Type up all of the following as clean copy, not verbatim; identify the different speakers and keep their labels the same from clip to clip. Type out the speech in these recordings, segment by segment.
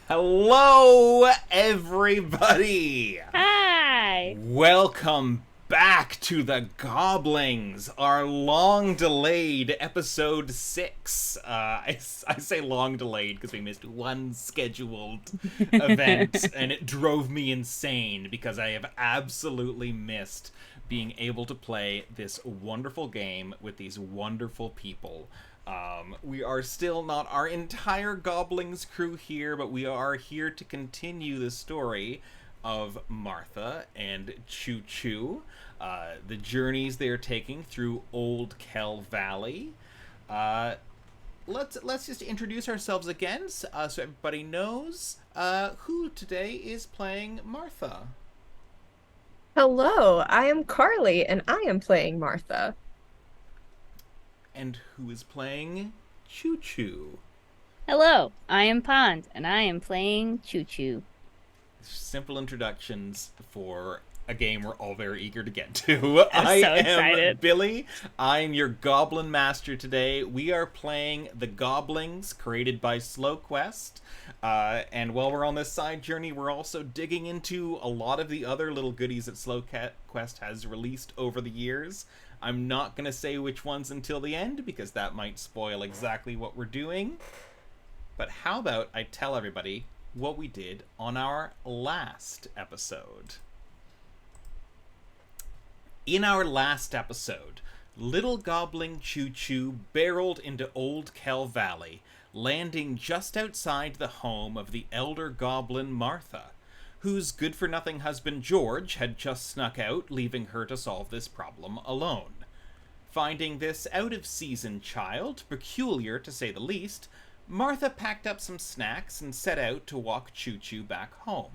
Speaker 1: Hello, everybody!
Speaker 2: Hi!
Speaker 1: Welcome back to the Goblings, our long-delayed episode 6. I say long-delayed because we missed one scheduled event, and it drove me insane because I have absolutely missed being able to play this wonderful game with these wonderful people. We are still not our entire Goblings crew here, but we are here to continue the story of Martha and ChooChoo, the journeys they're taking through Old Kell Valley. Let's just introduce ourselves again, so everybody knows who today is playing Martha.
Speaker 3: Hello, I am Carly, and I am playing Martha.
Speaker 1: And who is playing ChooChoo?
Speaker 2: Hello, I am Pond, and I am playing ChooChoo.
Speaker 1: Simple introductions for a game we're all very eager to get to.
Speaker 2: I'm so excited.
Speaker 1: Billy. I'm your Goblin Master today. We are playing the Goblings, created by SlowQuest. And while we're on this side journey, we're also digging into a lot of the other little goodies that SlowQuest has released over the years. I'm not going to say which ones until the end, because that might spoil exactly what we're doing. But how about I tell everybody what we did on our last episode. In our last episode, little Goblin ChooChoo barreled into Old Kell Valley, landing just outside the home of the elder goblin Martha, whose good-for-nothing husband George had just snuck out, leaving her to solve this problem alone. Finding this out-of-season child peculiar, to say the least, Martha packed up some snacks and set out to walk ChooChoo back home.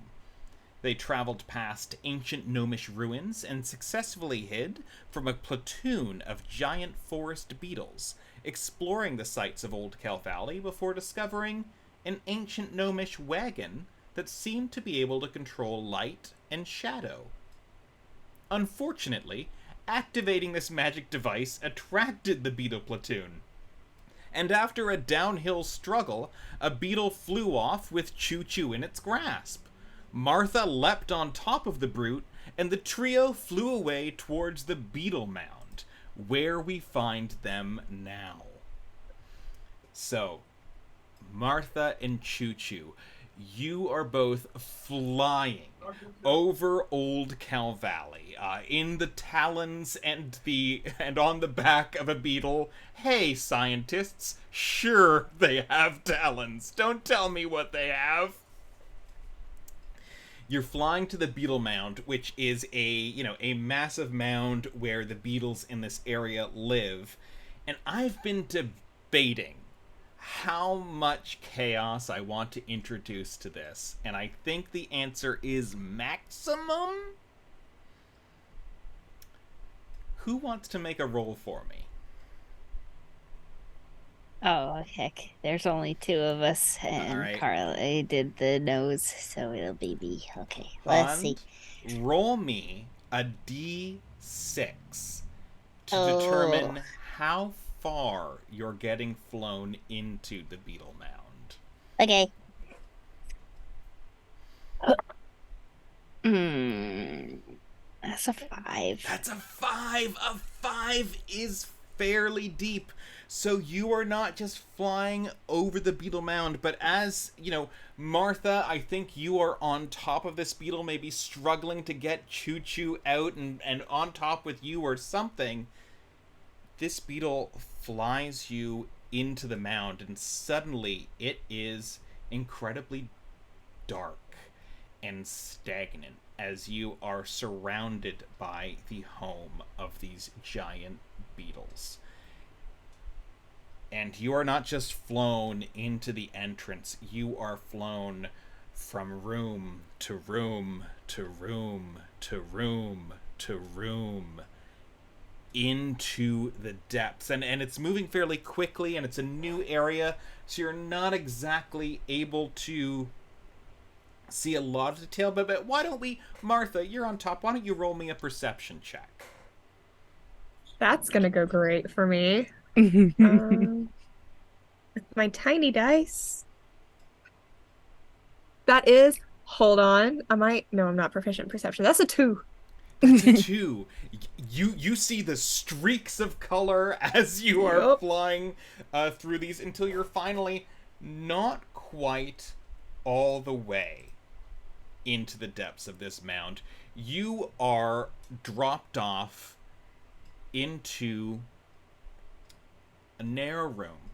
Speaker 1: They traveled past ancient gnomish ruins and successfully hid from a platoon of giant forest beetles, exploring the sights of Old Cal Valley before discovering an ancient gnomish wagon that seemed to be able to control light and shadow. Unfortunately, activating this magic device attracted the beetle platoon, and after a downhill struggle, a beetle flew off with ChooChoo in its grasp. Martha leapt on top of the brute, and the trio flew away towards the beetle mound, where we find them now. So, Martha and ChooChoo, you are both flying over Old Cal Valley, in the talons and on the back of a beetle. Hey, scientists, sure they have talons. Don't tell me what they have. You're flying to the beetle mound, which is a massive mound where the beetles in this area live. And I've been debating how much chaos I want to introduce to this, and I think the answer is maximum. Who wants to make a roll for me?
Speaker 2: Oh, heck. There's only 2 of us, and
Speaker 1: Alright.
Speaker 2: Carly did the nose, so it'll be me. Okay, let's see.
Speaker 1: Roll me a d6 to determine how far you're getting flown into the beetle mound.
Speaker 2: Okay. That's a 5.
Speaker 1: That's a 5. A 5 is fairly deep. So you are not just flying over the beetle mound, but as, Martha, I think you are on top of this beetle, maybe struggling to get ChooChoo out and on top with you or something. This beetle flies you into the mound, and suddenly it is incredibly dark and stagnant as you are surrounded by the home of these giant beetles. And you are not just flown into the entrance, you are flown from room to room to room to room to room into the depths. And it's moving fairly quickly, and it's a new area, so you're not exactly able to see a lot of detail. But why don't we, Martha, you're on top, why don't you roll me a perception check?
Speaker 3: That's gonna go great for me. With my tiny dice. That is, hold on. No, I'm not proficient in perception. That's a 2.
Speaker 1: That's a 2. You see the streaks of color as you are flying through these until you're finally not quite all the way into the depths of this mound. You are dropped off into a narrow room,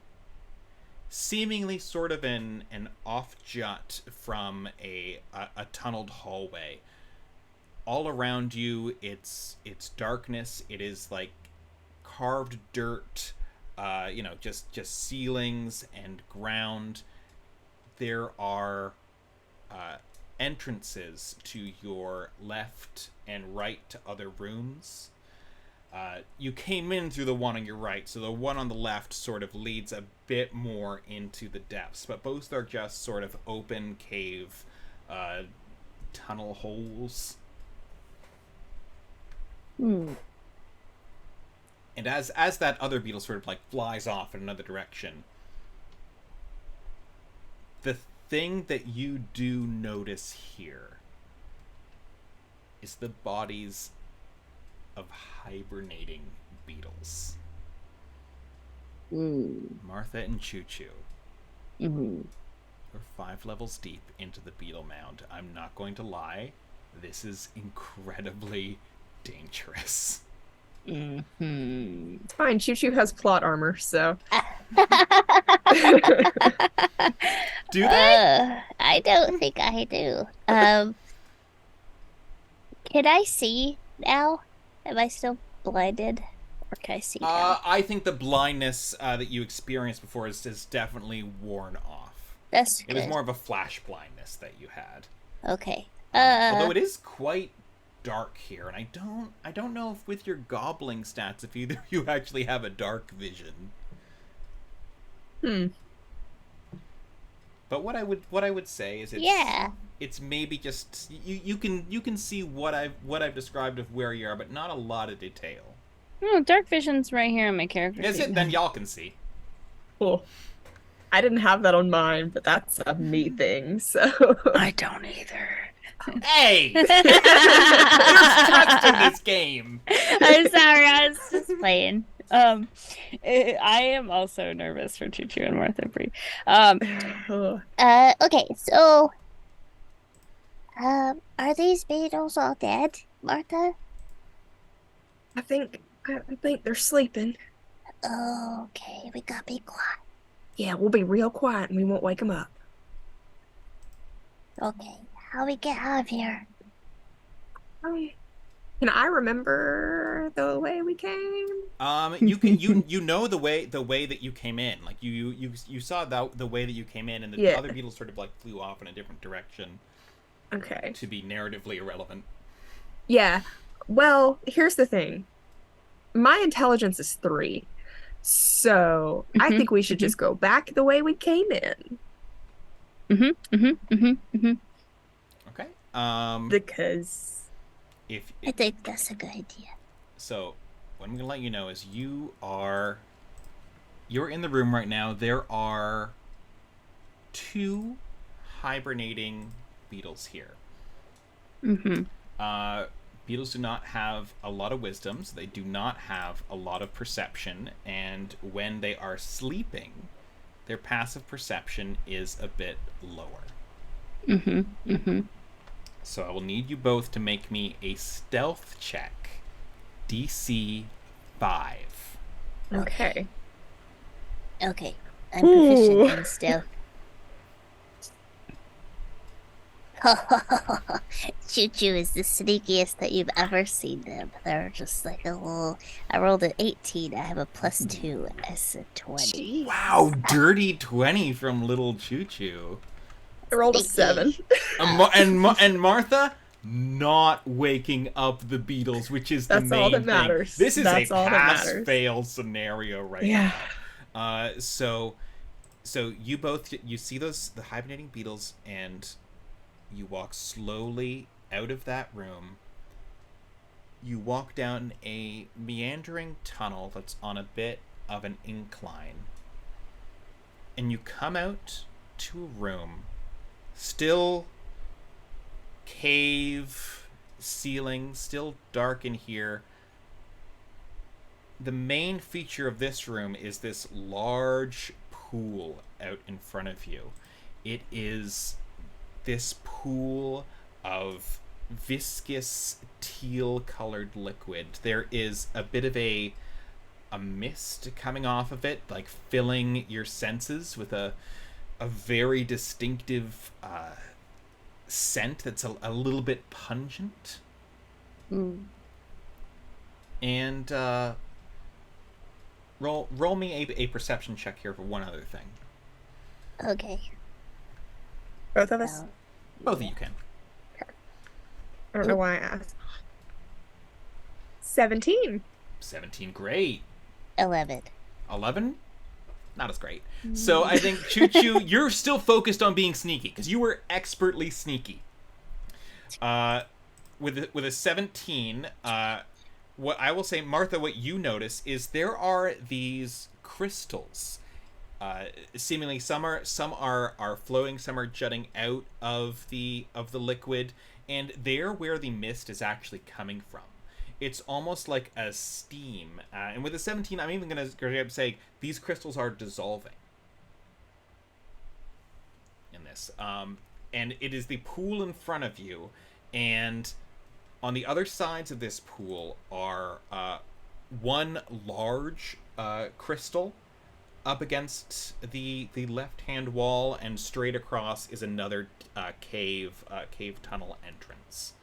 Speaker 1: seemingly sort of an off-jut from a tunneled hallway. All around you, it's darkness. It is like carved dirt, just ceilings and ground. There are entrances to your left and right to other rooms. You came in through the one on your right, so the one on the left sort of leads a bit more into the depths, but both are just sort of open cave tunnel holes. And as that other beetle sort of like flies off in another direction, the thing that you do notice here is the bodies of hibernating beetles. Martha and ChooChoo. We're 5 levels deep into the beetle mound. I'm not going to lie, this is incredibly dangerous.
Speaker 3: It's fine. ChooChoo has plot armor, so.
Speaker 1: Do they?
Speaker 2: I don't think I do. Can I see now? Am I still blinded? I see now.
Speaker 1: I think the blindness that you experienced before is definitely worn off.
Speaker 2: That's good.
Speaker 1: It was more of a flash blindness that you had.
Speaker 2: Okay.
Speaker 1: Although it is quite dark here, and I don't know if with your gobbling stats if either you actually have a dark vision. But what I would say is it's maybe just you can see what I've described of where you are, but not a lot of detail.
Speaker 4: Oh, dark vision's right here in my character sheet.
Speaker 1: Is it? Then y'all can see.
Speaker 3: Cool. I didn't have that on mine, but that's a me thing, so.
Speaker 4: I don't either.
Speaker 1: Hey! You're stuck in this game!
Speaker 4: I'm sorry, I was just playing. I am also nervous for ChooChoo and Martha Bree.
Speaker 2: Okay, so are these beetles all dead, Martha?
Speaker 3: I think they're sleeping.
Speaker 2: Okay, we gotta be quiet.
Speaker 3: Yeah, we'll be real quiet and we won't wake them up.
Speaker 2: Okay, how we get out of here?
Speaker 3: Can I remember the way we came?
Speaker 1: You can you know the way that you came in. Like you saw the way that you came in, and the other beetles sort of like flew off in a different direction.
Speaker 3: Okay.
Speaker 1: To be narratively irrelevant.
Speaker 3: Yeah. Well, here's the thing. My intelligence is 3. So I think we should just go back the way we came in.
Speaker 1: Okay.
Speaker 3: Because
Speaker 2: I think that's a good idea.
Speaker 1: So what I'm gonna let you know is you're in the room right now. There are 2 hibernating beetles here. Beetles do not have a lot of wisdom, so they do not have a lot of perception, and when they are sleeping, their passive perception is a bit lower. So I will need you both to make me a stealth check, DC 5.
Speaker 3: Okay.
Speaker 2: Okay, I'm proficient in stealth. ChooChoo is the sneakiest that you've ever seen them. They're just like a little. I rolled an 18. I have a +2 as a 20.
Speaker 1: Wow, dirty 20 from little ChooChoo.
Speaker 3: I rolled a 7.
Speaker 1: And Martha not waking up the beetles, which is the main
Speaker 3: all that matters.
Speaker 1: thing. This is
Speaker 3: That's
Speaker 1: a
Speaker 3: all that matters.
Speaker 1: pass-fail scenario right now. So you both see the hibernating beetles, and you walk slowly out of that room. You walk down a meandering tunnel that's on a bit of an incline. And you come out to a room, still cave ceiling, still dark in here. The main feature of this room is this large pool out in front of you. It is this pool of viscous teal-colored liquid. There is a bit of a mist coming off of it, like filling your senses with a very distinctive scent that's a little bit pungent. And roll me a perception check here for one other thing.
Speaker 2: Okay.
Speaker 3: Both of us?
Speaker 1: Both of you can.
Speaker 3: I don't know why I asked. 17.
Speaker 1: 17, great.
Speaker 2: 11.
Speaker 1: 11? Not as great. So I think, ChooChoo, you're still focused on being sneaky, because you were expertly sneaky. With a 17, what I will say, Martha, what you notice is there are these crystals. Seemingly some are floating, some are jutting out of the liquid, and they're where the mist is actually coming from. It's almost like a steam. And with a 17, I'm even going to say these crystals are dissolving in this. And it is the pool in front of you, and on the other sides of this pool are one large crystal up against the left-hand wall, and straight across is another cave tunnel entrance.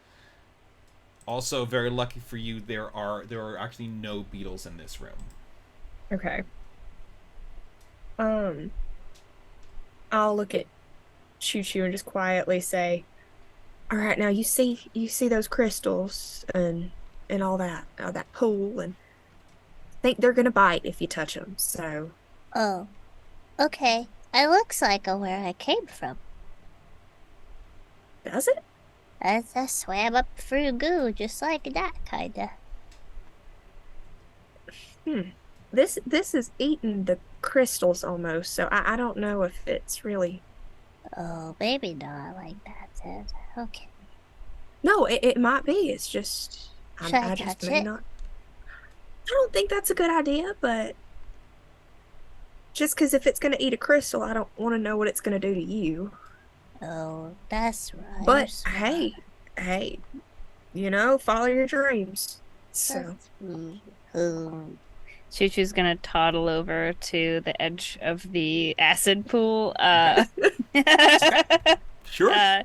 Speaker 1: Also, very lucky for you, there are actually no beetles in this room.
Speaker 3: Okay. I'll look at ChooChoo and just quietly say, "All right, now you see those crystals and all that pool, and think they're gonna bite if you touch them. So,
Speaker 2: Oh, okay. It looks like where I came from.
Speaker 3: does it?
Speaker 2: I swam up through goo just like that, kinda.
Speaker 3: This is eating the crystals almost, so I don't know if it's really.
Speaker 2: Oh, maybe not like that then. Okay.
Speaker 3: No, it might be. It's just
Speaker 2: Should I
Speaker 3: I just
Speaker 2: touch
Speaker 3: may
Speaker 2: it?
Speaker 3: not. I don't think that's a good idea, but just because if it's gonna eat a crystal, I don't want to know what it's gonna do to you.
Speaker 2: Oh, that's right.
Speaker 3: But
Speaker 2: Smart.
Speaker 3: hey, follow your dreams. So,
Speaker 4: ChooChoo's gonna toddle over to the edge of the acid pool.
Speaker 1: Sure.
Speaker 3: I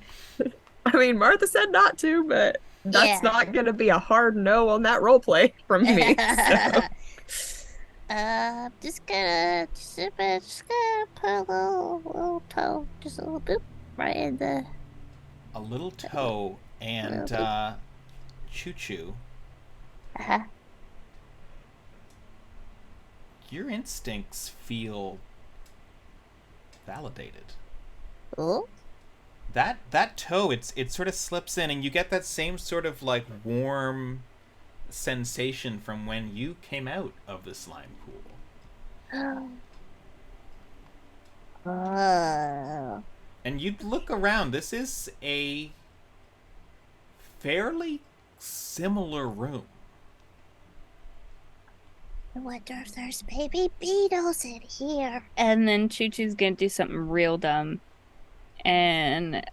Speaker 3: mean, Martha said not to, but that's
Speaker 2: Yeah.
Speaker 3: not gonna be a hard no on that role play from me. So.
Speaker 2: Just gonna put a little toe, just a little boop, right in the.
Speaker 1: A little toe and ChooChoo.
Speaker 2: Uh-huh.
Speaker 1: Your instincts feel validated.
Speaker 2: Oh.
Speaker 1: That toe, it sort of slips in, and you get that same sort of like warm sensation from when you came out of the slime pool.
Speaker 2: Oh.
Speaker 1: And you look around. This is a fairly similar room.
Speaker 2: I wonder if there's baby beetles in here.
Speaker 4: And then ChooChoo's gonna do something real dumb and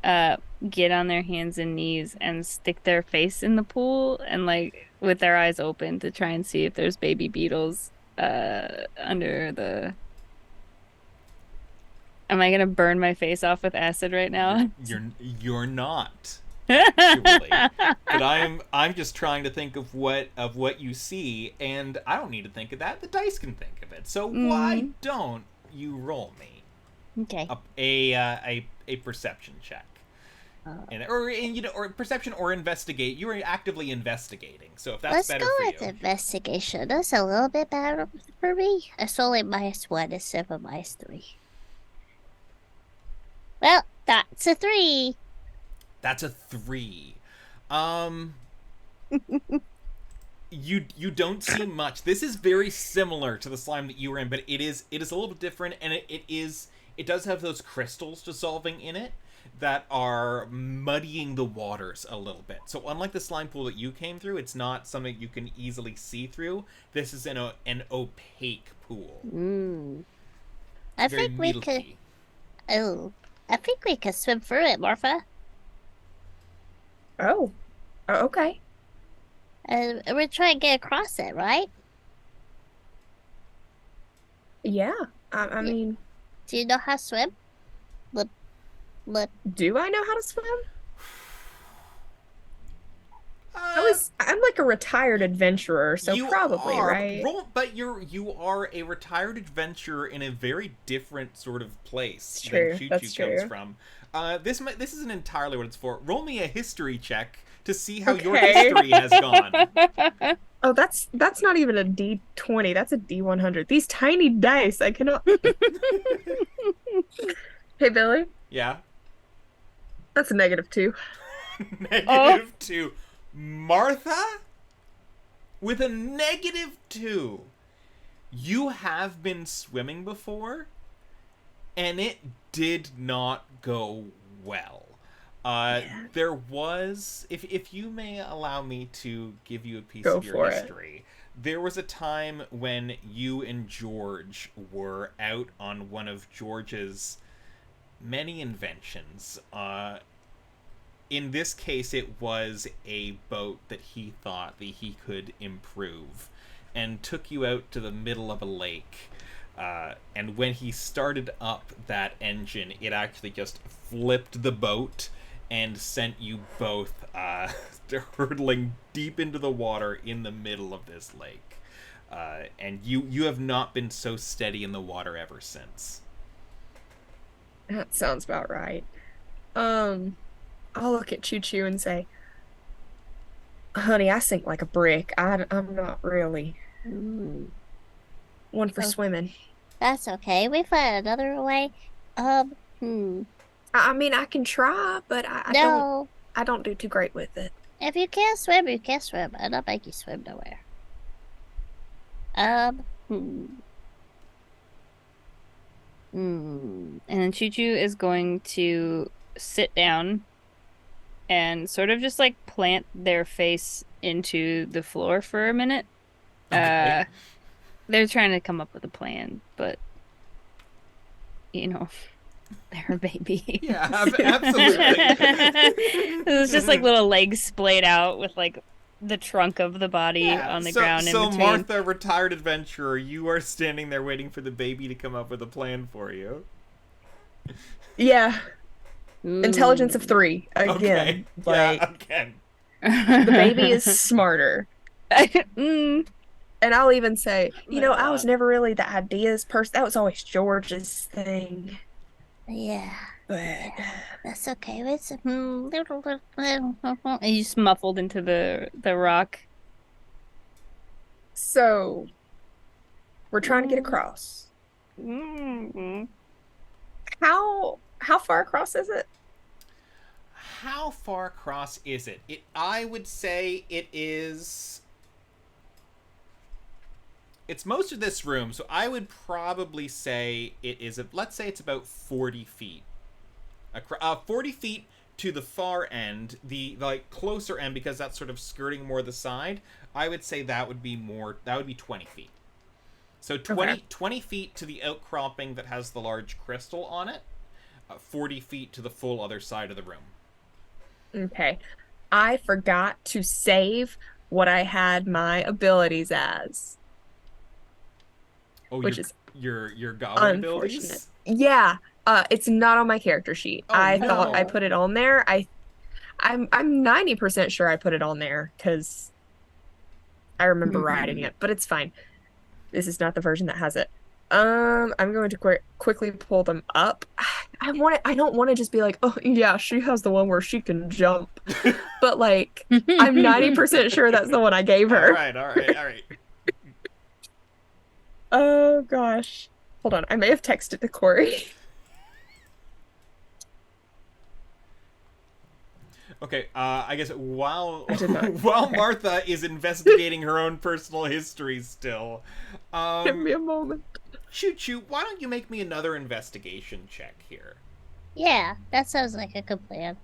Speaker 4: get on their hands and knees and stick their face in the pool and like with their eyes open to try and see if there's baby beetles under the. Am I gonna burn my face off with acid right now?
Speaker 1: You're not. Actually. But I'm just trying to think of what you see, and I don't need to think of that. The dice can think of it. So why don't you roll me
Speaker 2: Okay.
Speaker 1: a perception check, or perception or investigate. You are actively investigating. So if that's
Speaker 2: Let's
Speaker 1: better
Speaker 2: go
Speaker 1: for
Speaker 2: with
Speaker 1: you,
Speaker 2: investigation. That's a little bit better for me. It's only -1 instead of -3. Well, that's a 3.
Speaker 1: that's a 3. You don't see much. This is very similar to the slime that you were in, but it is a little bit different, and it does have those crystals dissolving in it that are muddying the waters a little bit. So unlike the slime pool that you came through, it's not something you can easily see through. This is an opaque pool.
Speaker 2: I
Speaker 1: Very
Speaker 2: think we
Speaker 1: milky.
Speaker 2: could. Oh, I think we could swim through it, Martha.
Speaker 3: Oh, okay.
Speaker 2: We're trying to get across it, right?
Speaker 3: Yeah. I mean,
Speaker 2: Do you know how to swim?
Speaker 3: do I know how to swim? I'm like a retired adventurer, so
Speaker 1: You
Speaker 3: probably,
Speaker 1: are,
Speaker 3: right?
Speaker 1: But you are a retired adventurer in a very different sort of place
Speaker 3: It's
Speaker 1: than
Speaker 3: true,
Speaker 1: ChooChoo
Speaker 3: that's
Speaker 1: comes
Speaker 3: true.
Speaker 1: from. This isn't entirely what it's for. Roll me a history check to see how your
Speaker 3: Okay.
Speaker 1: history has gone.
Speaker 3: Oh, that's not even a D20. That's a D100. These tiny dice, I cannot. Hey, Billy,
Speaker 1: Yeah.
Speaker 3: that's a -2.
Speaker 1: -2. Martha? With a -2. You have been swimming before, and it did not go well. There was, if you may allow me to give you a piece
Speaker 3: Go
Speaker 1: of your
Speaker 3: for it.
Speaker 1: history, there was a time when you and George were out on one of George's many inventions. In this case, it was a boat that he thought that he could improve, and took you out to the middle of a lake. And when he started up that engine, it actually just flipped the boat, and sent you both hurtling deep into the water in the middle of this lake. And you have not been so steady in the water ever since.
Speaker 3: That sounds about right. I'll look at ChooChoo and say, honey, I sink like a brick. I'm not really one for swimming.
Speaker 2: That's okay. We find another way.
Speaker 3: I mean, I can try, but I
Speaker 2: No.
Speaker 3: don't do too great with it.
Speaker 2: If you can't swim, you can't swim. I don't make you swim nowhere.
Speaker 4: And then ChooChoo is going to sit down and sort of just like plant their face into the floor for a minute.
Speaker 1: Okay.
Speaker 4: They're trying to come up with a plan, but you know, they're a baby.
Speaker 1: Yeah, absolutely.
Speaker 4: It's just like little legs splayed out with like the trunk of the body on the ground in
Speaker 1: so
Speaker 4: between.
Speaker 1: Martha, retired adventurer, you are standing there waiting for the baby to come up with a plan for you.
Speaker 3: Yeah. Intelligence of 3 again.
Speaker 1: Okay.
Speaker 3: Like,
Speaker 1: Yeah, again.
Speaker 3: the baby is smarter. And I'll even say, I was never really the ideas person. That was always George's thing.
Speaker 2: Yeah.
Speaker 3: But
Speaker 2: That's okay. It's
Speaker 4: And you just muffled into the rock.
Speaker 3: so we're trying to get across. How far across is it?
Speaker 1: How far across is it? I would say it is... It's most of this room, so I would probably say it is... Let's say it's about 40 feet. 40 feet to the far end, the like closer end, because that's sort of skirting more the side. I would say that would be 20 feet. So 20 feet to the outcropping that has the large crystal on it. 40 feet to the full other side of the room.
Speaker 3: Okay. I forgot to save what I had my abilities as.
Speaker 1: Oh,
Speaker 3: which is
Speaker 1: your goblin
Speaker 3: unfortunate.
Speaker 1: abilities?
Speaker 3: Yeah. It's not on my character sheet.
Speaker 1: Oh,
Speaker 3: I
Speaker 1: no.
Speaker 3: thought I put it on there. I'm 90% sure I put it on there because I remember writing it, but it's fine. This is not the version that has it. I'm going to quickly pull them up. I don't want to just be like, oh yeah, she has the one where she can jump. But like, I'm 90% sure that's the one I gave her.
Speaker 1: All right.
Speaker 3: Oh gosh. Hold on. I may have texted to Cori.
Speaker 1: Okay, I guess while
Speaker 3: I did not. Okay.
Speaker 1: Martha is investigating her own personal history still,
Speaker 3: Give me a moment.
Speaker 1: ChooChoo, why don't you make me another investigation check here?
Speaker 2: Yeah, that sounds like a good plan.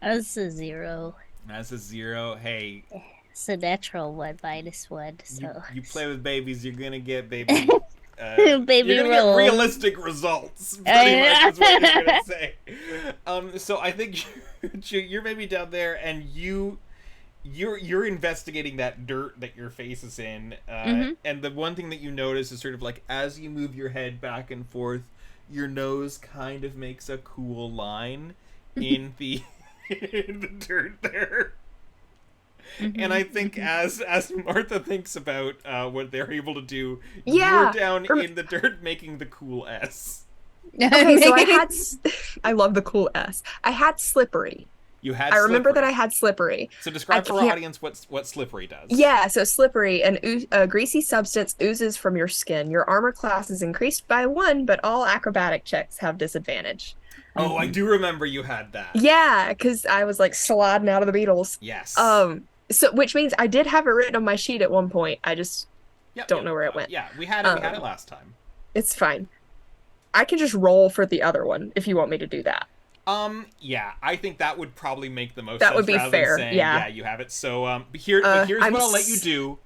Speaker 2: That's a 0.
Speaker 1: That's a 0. Hey,
Speaker 2: It's a natural 1 minus 1, so...
Speaker 1: you play with babies, you're gonna get baby...
Speaker 2: Baby
Speaker 1: you're gonna
Speaker 2: roll.
Speaker 1: get realistic results, pretty much is what you're gonna say. So I think you're maybe down there, and you're investigating that dirt that your face is in, and the one thing that you notice is sort of like as you move your head back and forth, your nose kind of makes a cool line in the in the dirt there. And I think as Martha thinks about what they're able to do, you're down in the dirt making the cool S.
Speaker 3: Okay, so I love the cool S. I had slippery.
Speaker 1: You had.
Speaker 3: I remember that I had slippery.
Speaker 1: So describe for our audience what slippery does.
Speaker 3: Yeah, so slippery, a greasy substance oozes from your skin. Your armor class is increased by 1, but all acrobatic checks have disadvantage.
Speaker 1: Oh, I do remember you had that.
Speaker 3: Yeah, because I was like sliding out of the Beatles.
Speaker 1: Yes.
Speaker 3: So which means I did have it written on my sheet at one point. I just don't know where it went.
Speaker 1: Yeah, we had it last time.
Speaker 3: It's fine. I can just roll for the other one if you want me to do that.
Speaker 1: Yeah, I think that would probably make the most
Speaker 3: that
Speaker 1: sense.
Speaker 3: That would be
Speaker 1: rather
Speaker 3: fair.
Speaker 1: Than saying,
Speaker 3: yeah,
Speaker 1: you have it. So, here's what I'll let you do.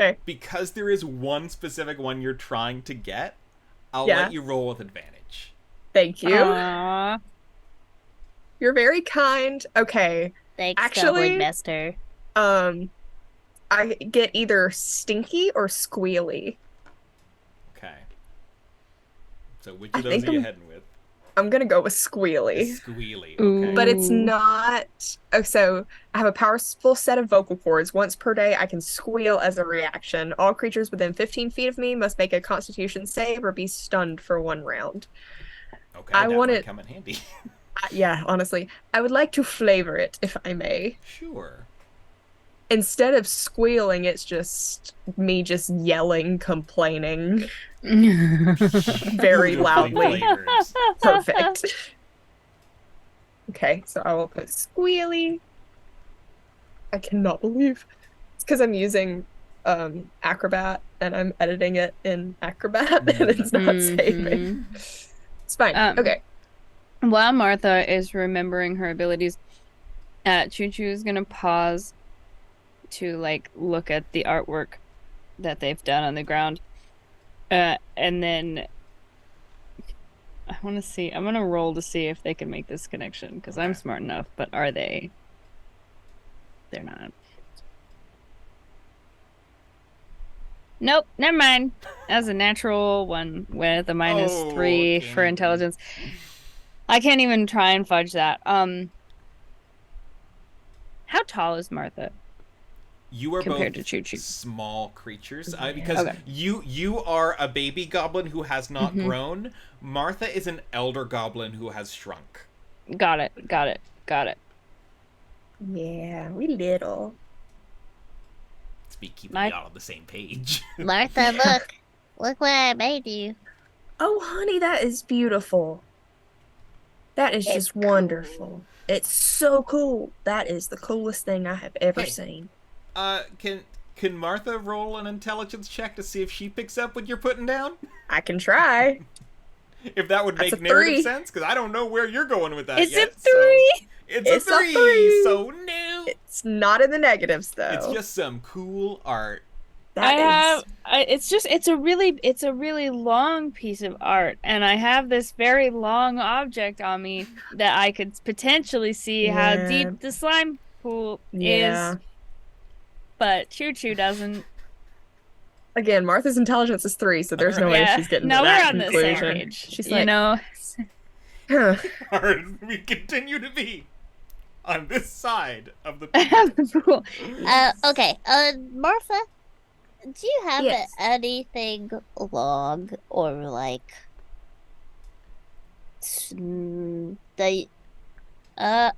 Speaker 3: Okay.
Speaker 1: Because there is one specific one you're trying to get, I'll let you roll with advantage.
Speaker 3: Thank you.
Speaker 4: Aww.
Speaker 3: You're very kind. Okay.
Speaker 2: Thanks,
Speaker 3: actually,
Speaker 2: Goblin Master.
Speaker 3: I get either stinky or squealy.
Speaker 1: So which
Speaker 3: I
Speaker 1: of those
Speaker 3: think
Speaker 1: are you
Speaker 3: I'm-
Speaker 1: heading with?
Speaker 3: I'm gonna go with Squealy.
Speaker 1: Squealy.
Speaker 4: Ooh.
Speaker 1: Okay.
Speaker 3: But it's
Speaker 4: Ooh.
Speaker 3: not. Oh, so I have a powerful set of vocal cords. Once per day, I can squeal as a reaction. All creatures within 15 feet of me must make a Constitution save or be stunned for 1 round.
Speaker 1: Okay,
Speaker 3: I
Speaker 1: that
Speaker 3: want
Speaker 1: might
Speaker 3: it-
Speaker 1: come in handy.
Speaker 3: Yeah, honestly, I would like to flavor it, if I may.
Speaker 1: Sure.
Speaker 3: Instead of squealing, it's just me just yelling, complaining. Very
Speaker 1: Beautifully
Speaker 3: loudly.
Speaker 1: flavored.
Speaker 3: Perfect. Okay, so I will put Squealy. I cannot believe it's because I'm using Acrobat and I'm editing it in Acrobat and it's not saving. It's fine. Okay.
Speaker 4: While Martha is remembering her abilities, ChooChoo is gonna pause to like look at the artwork that they've done on the ground, and then I want to see. I'm gonna roll to see if they can make this connection because I'm
Speaker 1: Okay.
Speaker 4: smart enough. But are they? They're not. Nope, never mind. That's a natural one with a -3
Speaker 1: Oh,
Speaker 4: for
Speaker 1: okay.
Speaker 4: intelligence. I can't even try and fudge that. How tall is Martha
Speaker 1: You are
Speaker 4: compared
Speaker 1: both
Speaker 4: to ChooChoo?
Speaker 1: small creatures
Speaker 3: Yeah.
Speaker 1: because
Speaker 4: Okay.
Speaker 1: you are a baby goblin who has not
Speaker 4: Mhm.
Speaker 1: grown. Martha is an elder goblin who has shrunk.
Speaker 4: Got it.
Speaker 3: Yeah, we little.
Speaker 1: Let's be keeping
Speaker 4: My-
Speaker 1: y'all on the same page.
Speaker 2: Martha, look. Look what I made you.
Speaker 3: Oh, honey, that is beautiful. That is
Speaker 2: It's
Speaker 3: just
Speaker 2: cool.
Speaker 3: wonderful. It's so cool. That is the coolest thing I have ever
Speaker 1: Hey.
Speaker 3: seen.
Speaker 1: Can Martha roll an intelligence check to see if she picks up what you're putting down?
Speaker 3: I can try.
Speaker 1: If that would
Speaker 3: That's
Speaker 1: make
Speaker 3: a
Speaker 1: narrative
Speaker 3: 3.
Speaker 1: sense, because I don't know where you're going with that
Speaker 4: Is
Speaker 1: yet.
Speaker 4: it 3?
Speaker 1: So it's
Speaker 3: It's
Speaker 1: a
Speaker 3: a
Speaker 1: 3,
Speaker 3: 3.
Speaker 1: so no.
Speaker 3: It's not in the negatives though.
Speaker 1: It's just some cool art.
Speaker 3: That is
Speaker 4: It's a really long piece of art, and I have this very long object on me that I could potentially see how
Speaker 3: Yeah.
Speaker 4: deep the slime pool
Speaker 3: Yeah.
Speaker 4: is, but ChooChoo doesn't.
Speaker 3: Again, Martha's intelligence is 3, so there's no way
Speaker 4: Yeah,
Speaker 3: she's getting
Speaker 4: no,
Speaker 3: to that
Speaker 4: we're on the same
Speaker 3: conclusion.
Speaker 4: page.
Speaker 3: She's
Speaker 4: you
Speaker 3: like,
Speaker 4: know,
Speaker 3: huh.
Speaker 1: We continue to be on this side of the
Speaker 4: Pool.
Speaker 2: Okay. Martha, do you have
Speaker 3: Yes.
Speaker 2: anything long or like the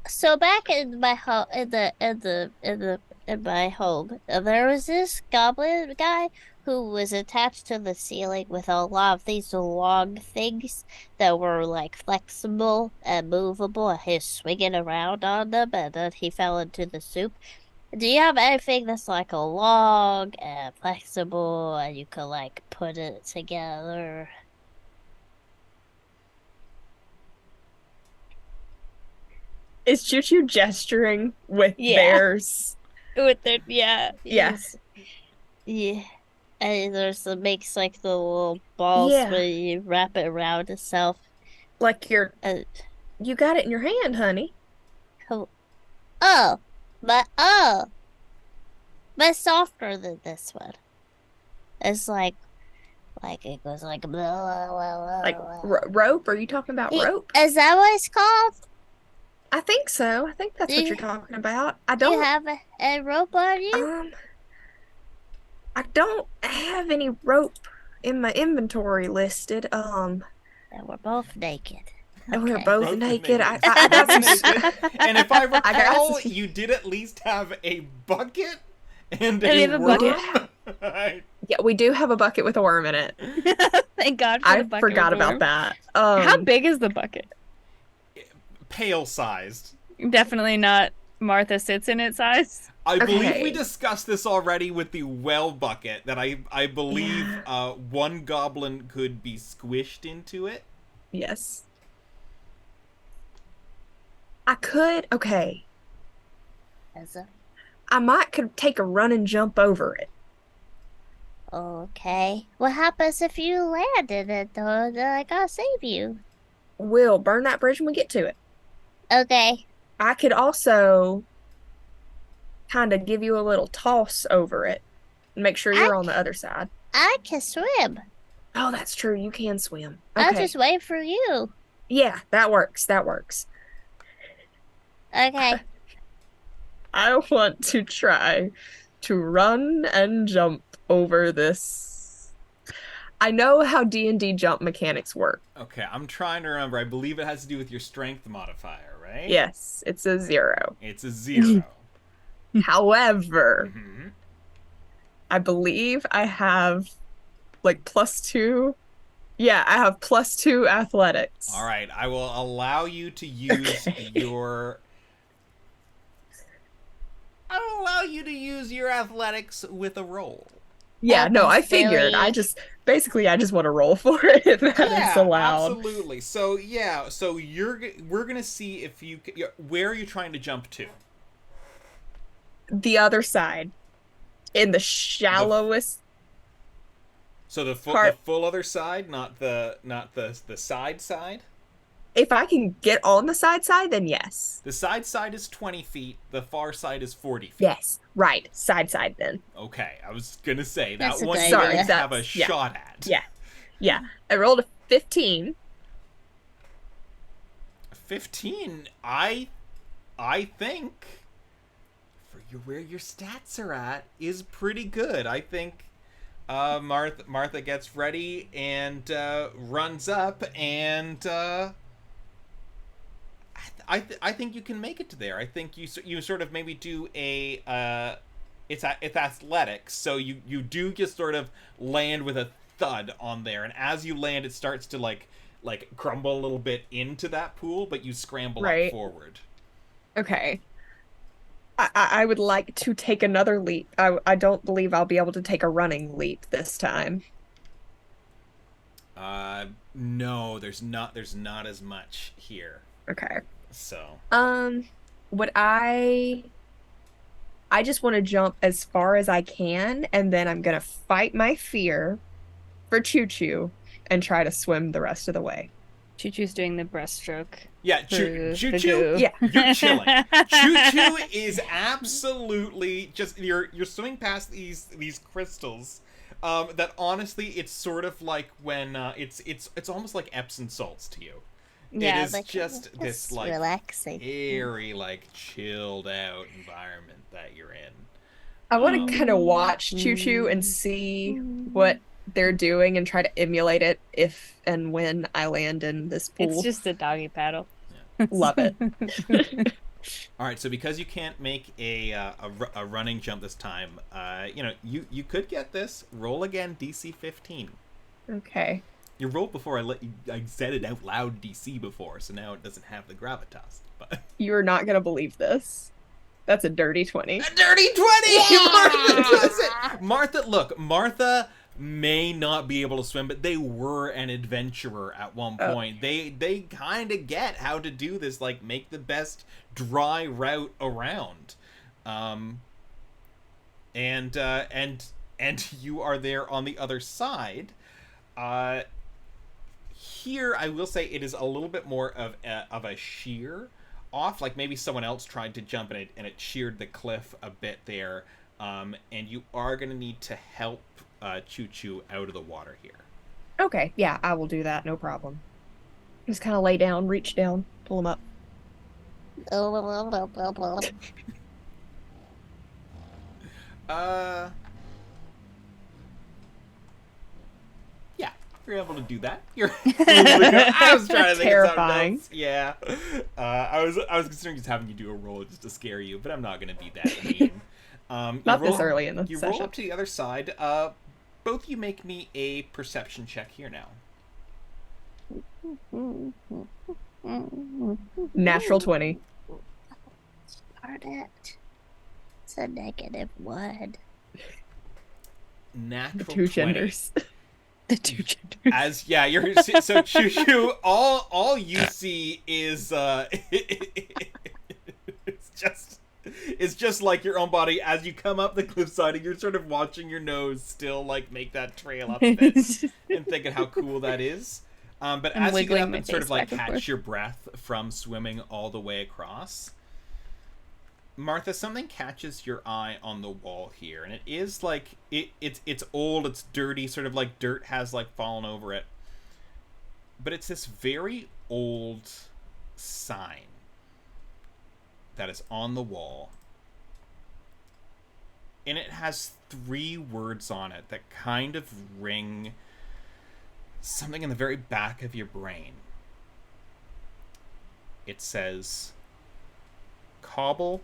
Speaker 2: so back in my home in my home, there was this goblin guy who was attached to the ceiling with a lot of these long things that were like flexible and movable, and he was swinging around on them, and then he fell into the soup. Do you have anything that's like a long and flexible and you could like put it together?
Speaker 3: Is ChooChoo gesturing with
Speaker 4: Yeah.
Speaker 3: theirs?
Speaker 4: With their
Speaker 3: Yeah.
Speaker 2: Yes. Yeah. And there's the makes like the little balls
Speaker 3: Yeah.
Speaker 2: where you wrap it around itself.
Speaker 3: Like
Speaker 2: Uh,
Speaker 3: you got it in your hand, honey.
Speaker 2: oh, but softer than this one. It's like it goes like blah, blah, blah, blah,
Speaker 3: Like
Speaker 2: blah.
Speaker 3: rope? Are you talking about rope?
Speaker 2: Is that what it's called?
Speaker 3: I think so. I think that's
Speaker 2: Do
Speaker 3: what
Speaker 2: you-
Speaker 3: you're talking about. I
Speaker 2: Do you
Speaker 3: don't
Speaker 2: have a rope on you?
Speaker 3: I don't have any rope in my inventory listed.
Speaker 2: And we're both naked.
Speaker 3: And we're
Speaker 2: Okay.
Speaker 3: both
Speaker 1: Both
Speaker 3: naked. I
Speaker 1: naked.
Speaker 3: got some
Speaker 1: Naked. And if I
Speaker 3: got
Speaker 1: recall,
Speaker 3: some-
Speaker 1: you did at least have a bucket and
Speaker 4: We have
Speaker 1: a
Speaker 4: a
Speaker 1: worm.
Speaker 4: bucket.
Speaker 3: Yeah, we do have a bucket with a worm in it.
Speaker 4: Thank God for
Speaker 3: I
Speaker 4: the bucket.
Speaker 3: forgot
Speaker 4: with the
Speaker 3: about
Speaker 4: worm.
Speaker 3: that.
Speaker 4: How big is the bucket?
Speaker 1: Pail-sized.
Speaker 4: Definitely not Martha sits in it size.
Speaker 1: I believe we
Speaker 3: Okay.
Speaker 1: discussed this already with the well bucket, that I believe one goblin could be squished into it.
Speaker 3: Yes. I could, okay.
Speaker 2: As a,
Speaker 3: I might could take a run and jump over it.
Speaker 2: okay. What happens if you land in it though? Then I gotta save you.
Speaker 3: We'll burn that bridge when we get to it.
Speaker 2: Okay.
Speaker 3: I could also kind of give you a little toss over it and make sure you're on the other side.
Speaker 2: I can swim.
Speaker 3: Oh, that's true. You can swim.
Speaker 2: I'll
Speaker 3: Okay.
Speaker 2: just wait for you.
Speaker 3: Yeah, that works. That works.
Speaker 2: Okay.
Speaker 3: I want to try to run and jump over this. I know how D&D jump mechanics work.
Speaker 1: Okay, I'm trying to remember. I believe it has to do with your strength modifier, right?
Speaker 3: Yes, it's a 0.
Speaker 1: It's a 0.
Speaker 3: However,
Speaker 1: Mm-hmm.
Speaker 3: I believe I have like +2. Yeah, I have +2 athletics.
Speaker 1: All right, I will allow you to use your. I'll allow you to use your athletics with a roll.
Speaker 3: Yeah, no, I
Speaker 2: Happens,
Speaker 3: figured.
Speaker 2: Billy.
Speaker 3: I just want to roll for it if that is allowed.
Speaker 1: Absolutely. So yeah, so we're gonna see if you where are you trying to jump to?
Speaker 3: The other side, in the shallowest.
Speaker 1: So the
Speaker 3: Part.
Speaker 1: full other side, not the side.
Speaker 3: If I can get on the side, then yes.
Speaker 1: The side is 20 feet. The far side is 40 feet.
Speaker 3: Yes, right. Side then.
Speaker 1: Okay, I was gonna say
Speaker 2: That's
Speaker 1: that
Speaker 2: a
Speaker 1: one
Speaker 2: good
Speaker 1: you
Speaker 2: idea.
Speaker 1: have a
Speaker 3: Yeah.
Speaker 1: shot at.
Speaker 3: Yeah. I rolled a 15.
Speaker 1: 15. I think for where your stats are at is pretty good. I think Martha gets ready and runs up and I think you can make it to there. I think you sort of maybe do a it's athletics, so you do just sort of land with a thud on there, and as you land, it starts to like crumble a little bit into that pool, but you scramble up forward.
Speaker 3: Okay. I would like to take another leap. I don't believe I'll be able to take a running leap this time.
Speaker 1: No, there's not as much here.
Speaker 3: Okay.
Speaker 1: So.
Speaker 3: Would I just want to jump as far as I can, and then I'm gonna fight my fear for ChooChoo and try to swim the rest of the way.
Speaker 4: ChooChoo's doing the breaststroke.
Speaker 1: Yeah, ChooChoo.
Speaker 3: Yeah,
Speaker 1: you're chilling. ChooChoo is absolutely just you're swimming past these crystals. That honestly, it's sort of like when it's almost like Epsom salts to you.
Speaker 4: Yeah,
Speaker 1: it is
Speaker 2: like,
Speaker 1: just this like
Speaker 2: relaxing,
Speaker 1: airy, like chilled out environment that you're in.
Speaker 3: I want to kind of watch ChooChoo and see what they're doing and try to emulate it if and when I land in this pool.
Speaker 4: It's just a doggy paddle.
Speaker 1: Yeah.
Speaker 3: Love it.
Speaker 1: All right, so because you can't make a running jump this time, you could get this. Roll again, DC 15.
Speaker 3: Okay.
Speaker 1: You rolled before I said it out loud DC before, so now it doesn't have the gravitas. But
Speaker 3: You're not gonna believe this. That's a dirty 20.
Speaker 1: A dirty 20!
Speaker 2: Yeah!
Speaker 1: Martha does it! Martha may not be able to swim, but they were an adventurer at one point. They kind of get how to do this, like make the best dry route around. And you are there on the other side. Here, I will say it is a little bit more of a sheer off. Like maybe someone else tried to jump and it sheared the cliff a bit there. And you are going to need to help ChooChoo out of the water here.
Speaker 3: Okay, yeah, I will do that. No problem. Just kind of lay down, reach down, pull him up.
Speaker 1: Yeah, you're able to do that. I was trying to think
Speaker 3: terrifying.
Speaker 1: of something else. Yeah, I was considering just having you do a roll just to scare you, but I'm not going to be that mean.
Speaker 3: Not this early in the
Speaker 1: You
Speaker 3: session.
Speaker 1: roll up to the other side. Both you make me a perception check here now.
Speaker 3: Natural 20.
Speaker 2: Start it. It's a -1.
Speaker 1: Natural
Speaker 3: The two
Speaker 1: 20.
Speaker 3: genders.
Speaker 4: The two genders.
Speaker 1: As yeah, you're so ChooChoo. All you see is it's just like your own body as you come up the cliffside, and you're sort of watching your nose still like make that trail up a bit and thinking how cool that is. But
Speaker 4: I'm
Speaker 1: as you get up
Speaker 4: wiggling my
Speaker 1: and sort of
Speaker 4: face
Speaker 1: like
Speaker 4: back and
Speaker 1: catch
Speaker 4: forth.
Speaker 1: your breath from swimming all the way across, Martha, something catches your eye on the wall here, and it is like it's old, it's dirty, sort of like dirt has like fallen over it. But it's this very old sign that is on the wall. And it has 3 words on it that kind of ring something in the very back of your brain. It says, cobble,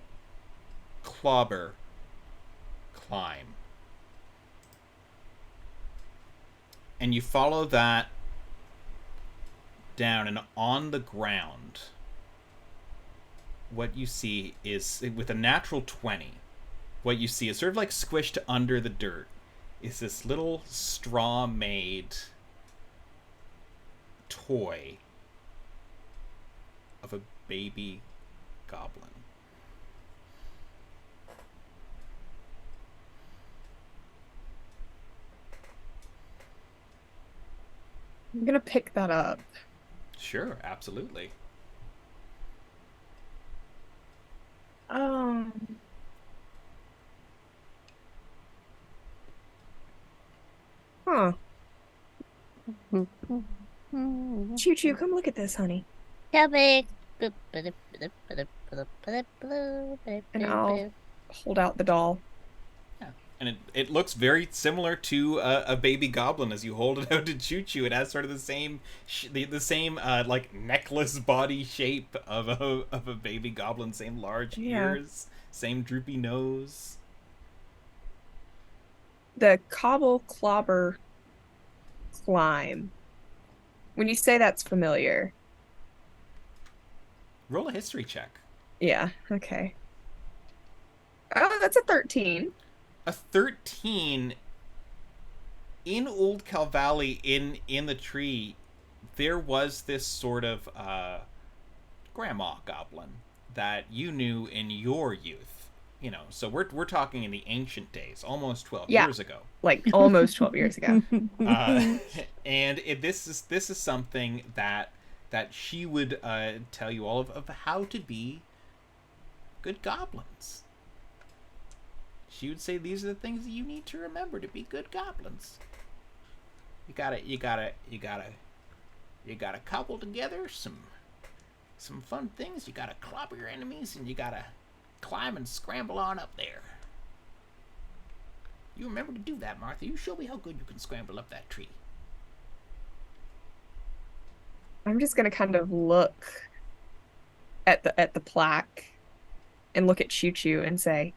Speaker 1: clobber, climb. And you follow that down, and on the ground, what you see is, with a natural 20, what you see is sort of like squished under the dirt is this little straw-made toy of a baby goblin.
Speaker 3: I'm gonna pick that up.
Speaker 1: Sure, absolutely.
Speaker 3: Huh. ChooChoo, come look at this, honey.
Speaker 2: Coming.
Speaker 3: And I'll hold out the doll.
Speaker 1: And it looks very similar to a baby goblin as you hold it out to ChooChoo. It has sort of the same like necklace body shape of a baby goblin, same large ears, same droopy nose.
Speaker 3: The cobble, clobber, climb. When you say that's familiar.
Speaker 1: Roll a history check.
Speaker 3: Yeah, okay. Oh, that's a 13.
Speaker 1: A 13. In Old Cal Valley, in the tree, there was this sort of grandma goblin that you knew in your youth. You know, so we're talking in the ancient days, almost 12 years ago.
Speaker 3: Like almost 12 years ago.
Speaker 1: And this is something that she would tell you all of how to be good goblins. She would say these are the things that you need to remember to be good goblins. You gotta cobble together some fun things. You gotta clobber your enemies, and you gotta climb and scramble on up there. You remember to do that, Martha. You show me how good you can scramble up that tree.
Speaker 3: I'm just gonna kind of look at the plaque and look at ChooChoo and say,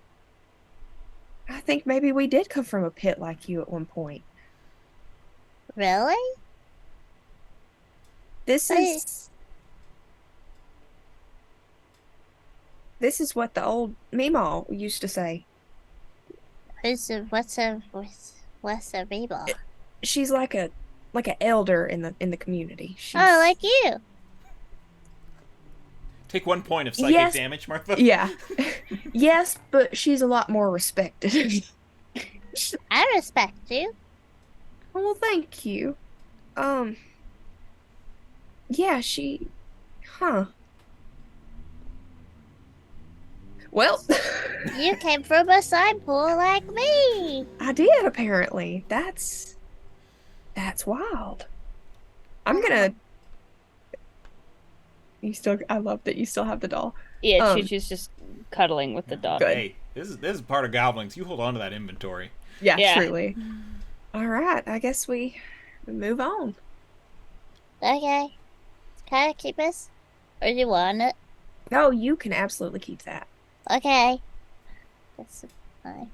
Speaker 3: I think maybe we did come from a pit like you at one point.
Speaker 2: Really?
Speaker 3: This is what the old Meemaw used to say.
Speaker 2: What's a Meemaw?
Speaker 3: She's like an elder in the community.
Speaker 2: Oh, like you.
Speaker 1: Take 1 point of psychic damage, Martha.
Speaker 3: Yeah. Yes, but she's a lot more respected.
Speaker 2: I respect you.
Speaker 3: Oh, well, thank you. Yeah, huh. Well,
Speaker 2: You came from a side pool like me.
Speaker 3: I did apparently. That's wild. I'm gonna. I love that you still have the doll.
Speaker 4: Yeah, ChooChoo's just cuddling with the dog.
Speaker 3: Good.
Speaker 1: Hey, this is part of Goblings. You hold on to that inventory.
Speaker 3: Yeah, truly. All right, I guess we move on.
Speaker 2: Okay. Can I keep this? Or do you want it?
Speaker 3: No, you can absolutely keep that.
Speaker 2: Okay. That's fine.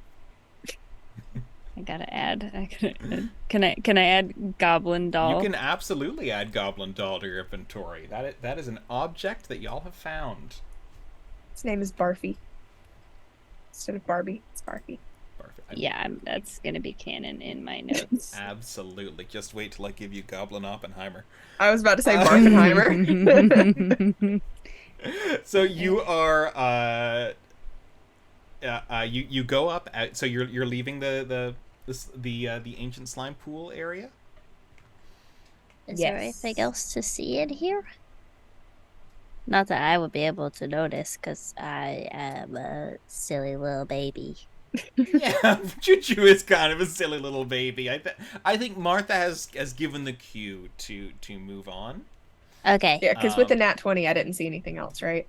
Speaker 4: I gotta add. Can I add Goblin Doll?
Speaker 1: You can absolutely add Goblin Doll to your inventory. That is an object that y'all have found.
Speaker 3: His name is Barfy. Instead of Barbie, it's Barfy.
Speaker 4: Yeah, that's gonna be canon in my notes.
Speaker 1: Absolutely. Just wait till I give you Goblin Oppenheimer.
Speaker 3: I was about to say Barfenheimer.
Speaker 1: So you are you go up at, so you're leaving the ancient slime pool area?
Speaker 2: Is there anything else to see in here? Not that I would be able to notice, because I am a silly little baby.
Speaker 1: Yeah, ChooChoo is kind of a silly little baby. I think Martha has given the cue to move on.
Speaker 2: Okay.
Speaker 3: Yeah, because with the nat 20, I didn't see anything else, right?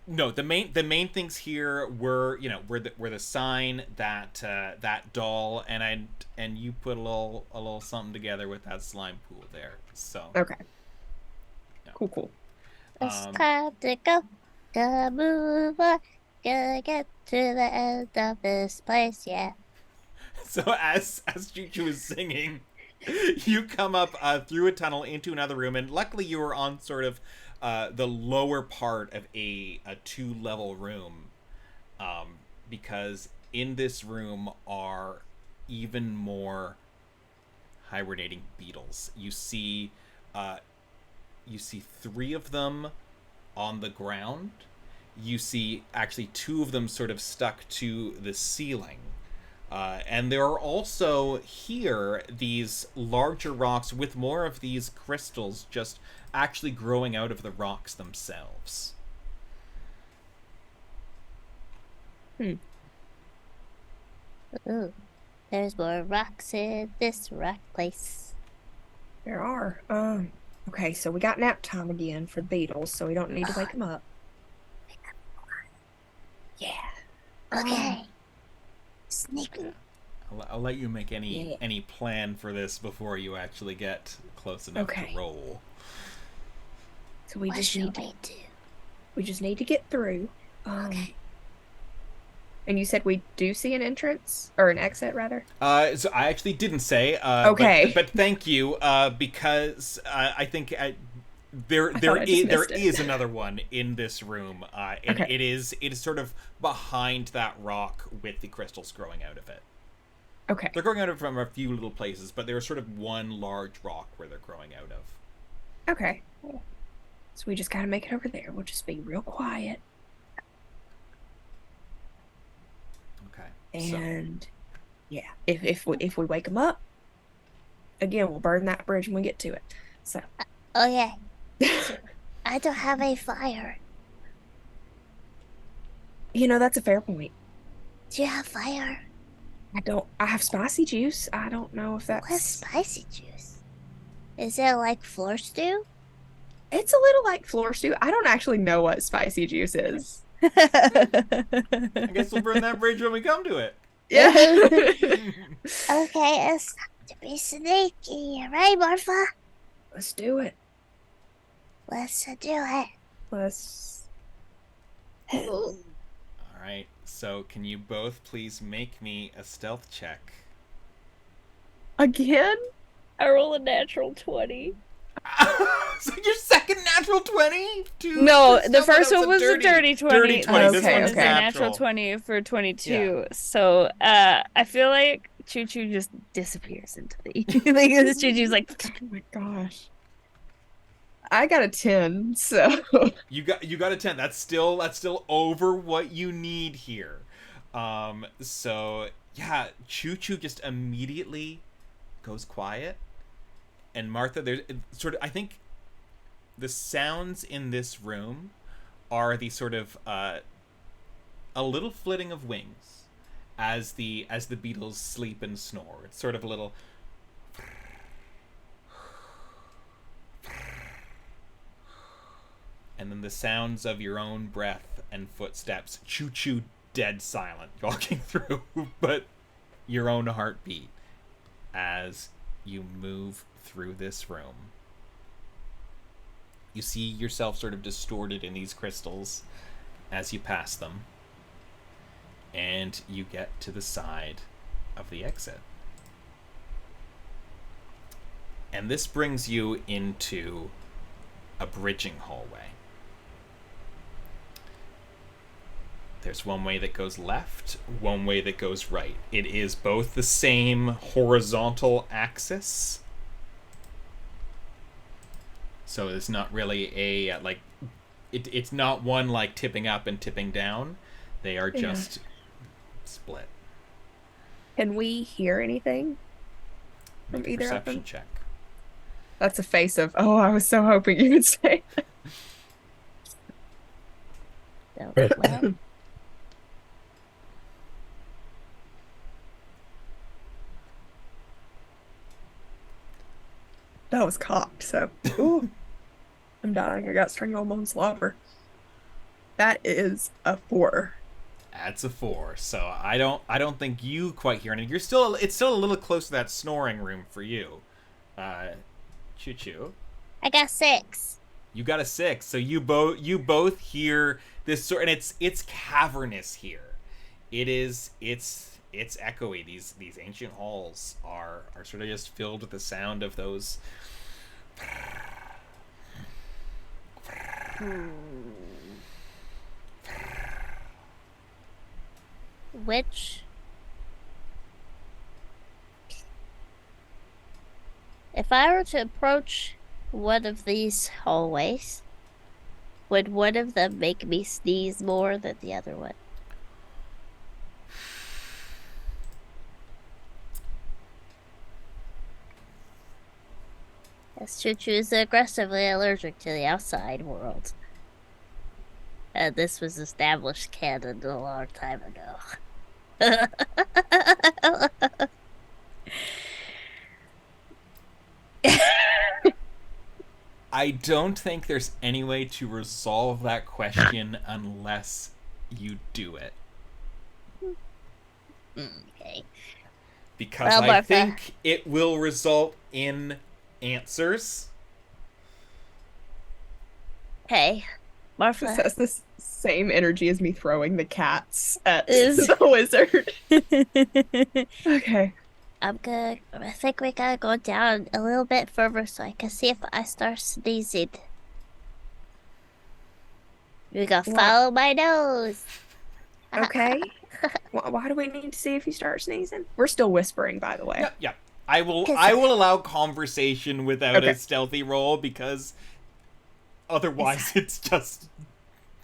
Speaker 1: No, the main things here were were the sign, that that doll, and you put a little something together with that slime pool there. So
Speaker 3: Okay.
Speaker 1: Yeah.
Speaker 3: Cool.
Speaker 2: It's time to go. Gotta move on. Gotta get to the end of this place, yeah.
Speaker 1: So as ChooChoo is singing, you come up through a tunnel into another room, and luckily you were on sort of the lower part of a 2-level room, because in this room are even more hibernating beetles. You see 3 of them on the ground. You see actually 2 of them sort of stuck to the ceiling. And there are also here these larger rocks with more of these crystals just actually growing out of the rocks themselves.
Speaker 2: Ooh, there's more rocks in this rock place.
Speaker 3: There are. Okay, so we got nap time again for the beetles, so we don't need to wake them up. Yeah.
Speaker 2: Okay. Sneaky.
Speaker 1: I'll let you make any plan for this before you actually get close enough to roll.
Speaker 3: So we
Speaker 2: What
Speaker 3: just
Speaker 2: should
Speaker 3: need to,
Speaker 2: we do?
Speaker 3: we just need to get through.
Speaker 2: Okay.
Speaker 3: And you said we do see an entrance or an exit, rather.
Speaker 1: So I actually didn't say.
Speaker 3: Okay.
Speaker 1: But thank you, because I think there is another one in this room, and
Speaker 3: Okay.
Speaker 1: it is sort of behind that rock with the crystals growing out of it.
Speaker 3: Okay.
Speaker 1: They're growing out of from a few little places, but there's sort of one large rock where they're growing out of.
Speaker 3: Okay. So we just gotta make it over there. We'll just be real quiet.
Speaker 1: Okay.
Speaker 3: And yeah, if we wake them up, again, we'll burn that bridge when we get to it. So.
Speaker 2: Okay. I don't have a fire.
Speaker 3: That's a fair point.
Speaker 2: Do you have fire?
Speaker 3: I have spicy juice. I don't know if that's...
Speaker 2: What's spicy juice? Is it like floor stew?
Speaker 3: It's a little like floor stew. I don't actually know what spicy juice is.
Speaker 1: I guess we'll burn that bridge when we come to it.
Speaker 3: Yeah.
Speaker 2: Okay, it's time to be sneaky, right, Marfa?
Speaker 3: Let's do it.
Speaker 2: Let's do it.
Speaker 3: Let's...
Speaker 1: All right. So can you both please make me a stealth check?
Speaker 3: Again?
Speaker 4: I roll a natural 20.
Speaker 1: So your second natural 20?
Speaker 4: No, the first one was a dirty 20.
Speaker 1: Dirty 20. This
Speaker 3: Okay,
Speaker 1: one's
Speaker 3: okay.
Speaker 4: A natural 20 for 22.
Speaker 1: Yeah.
Speaker 4: So I feel like ChooChoo just disappears into the like ChooChoo's like
Speaker 3: Oh my gosh. I got a 10, so...
Speaker 1: You got a 10. That's still over what you need here. So yeah, ChooChoo just immediately goes quiet. And Martha, there's sort of, I think the sounds in this room are the sort of a little flitting of wings as the beetles sleep and snore. It's sort of a little and then the sounds of your own breath and footsteps. ChooChoo dead silent walking through, but your own heartbeat as you move through this room. You see yourself sort of distorted in these crystals as you pass them, and you get to the side of the exit. And this brings you into a bridging hallway. There's one way that goes left, one way that goes right. It is both the same horizontal axis. So it's not really a, like, it's not one like tipping up and tipping down. They are just split.
Speaker 3: Can we hear anything from
Speaker 1: Make a
Speaker 3: either of
Speaker 1: perception
Speaker 3: them?
Speaker 1: check.
Speaker 3: That's a face of, oh, I was so hoping you would say that.
Speaker 2: So, well,
Speaker 3: That was cocked, so. Ooh. I'm dying. I got strangled on slobber. That is a 4.
Speaker 1: That's a 4. So I don't think you quite hear anything. It's still a little close to that snoring room for you. ChooChoo.
Speaker 2: I got 6.
Speaker 1: You got a 6. So you both hear this sort, and it's cavernous here. It's echoey. These ancient halls are sort of just filled with the sound of those
Speaker 2: Which, if I were to approach one of these hallways, would one of them make me sneeze more than the other one? As ChooChoo is aggressively allergic to the outside world. This was established canon a long time ago.
Speaker 1: I don't think there's any way to resolve that question unless you do it.
Speaker 2: Okay.
Speaker 1: Because
Speaker 2: Well,
Speaker 1: I
Speaker 2: Martha.
Speaker 1: think it will result in answers.
Speaker 2: Okay. Martha.
Speaker 3: This has the same energy as me throwing the cats at
Speaker 2: Is-
Speaker 3: the wizard. Okay.
Speaker 2: I think we gotta go down a little bit further so I can see if I start sneezing. You gotta
Speaker 3: What?
Speaker 2: follow my nose.
Speaker 3: Okay. Why do we need to see if you start sneezing? We're still whispering, by the way.
Speaker 1: Yeah. I will allow conversation without
Speaker 3: Okay.
Speaker 1: a stealthy roll because otherwise it's just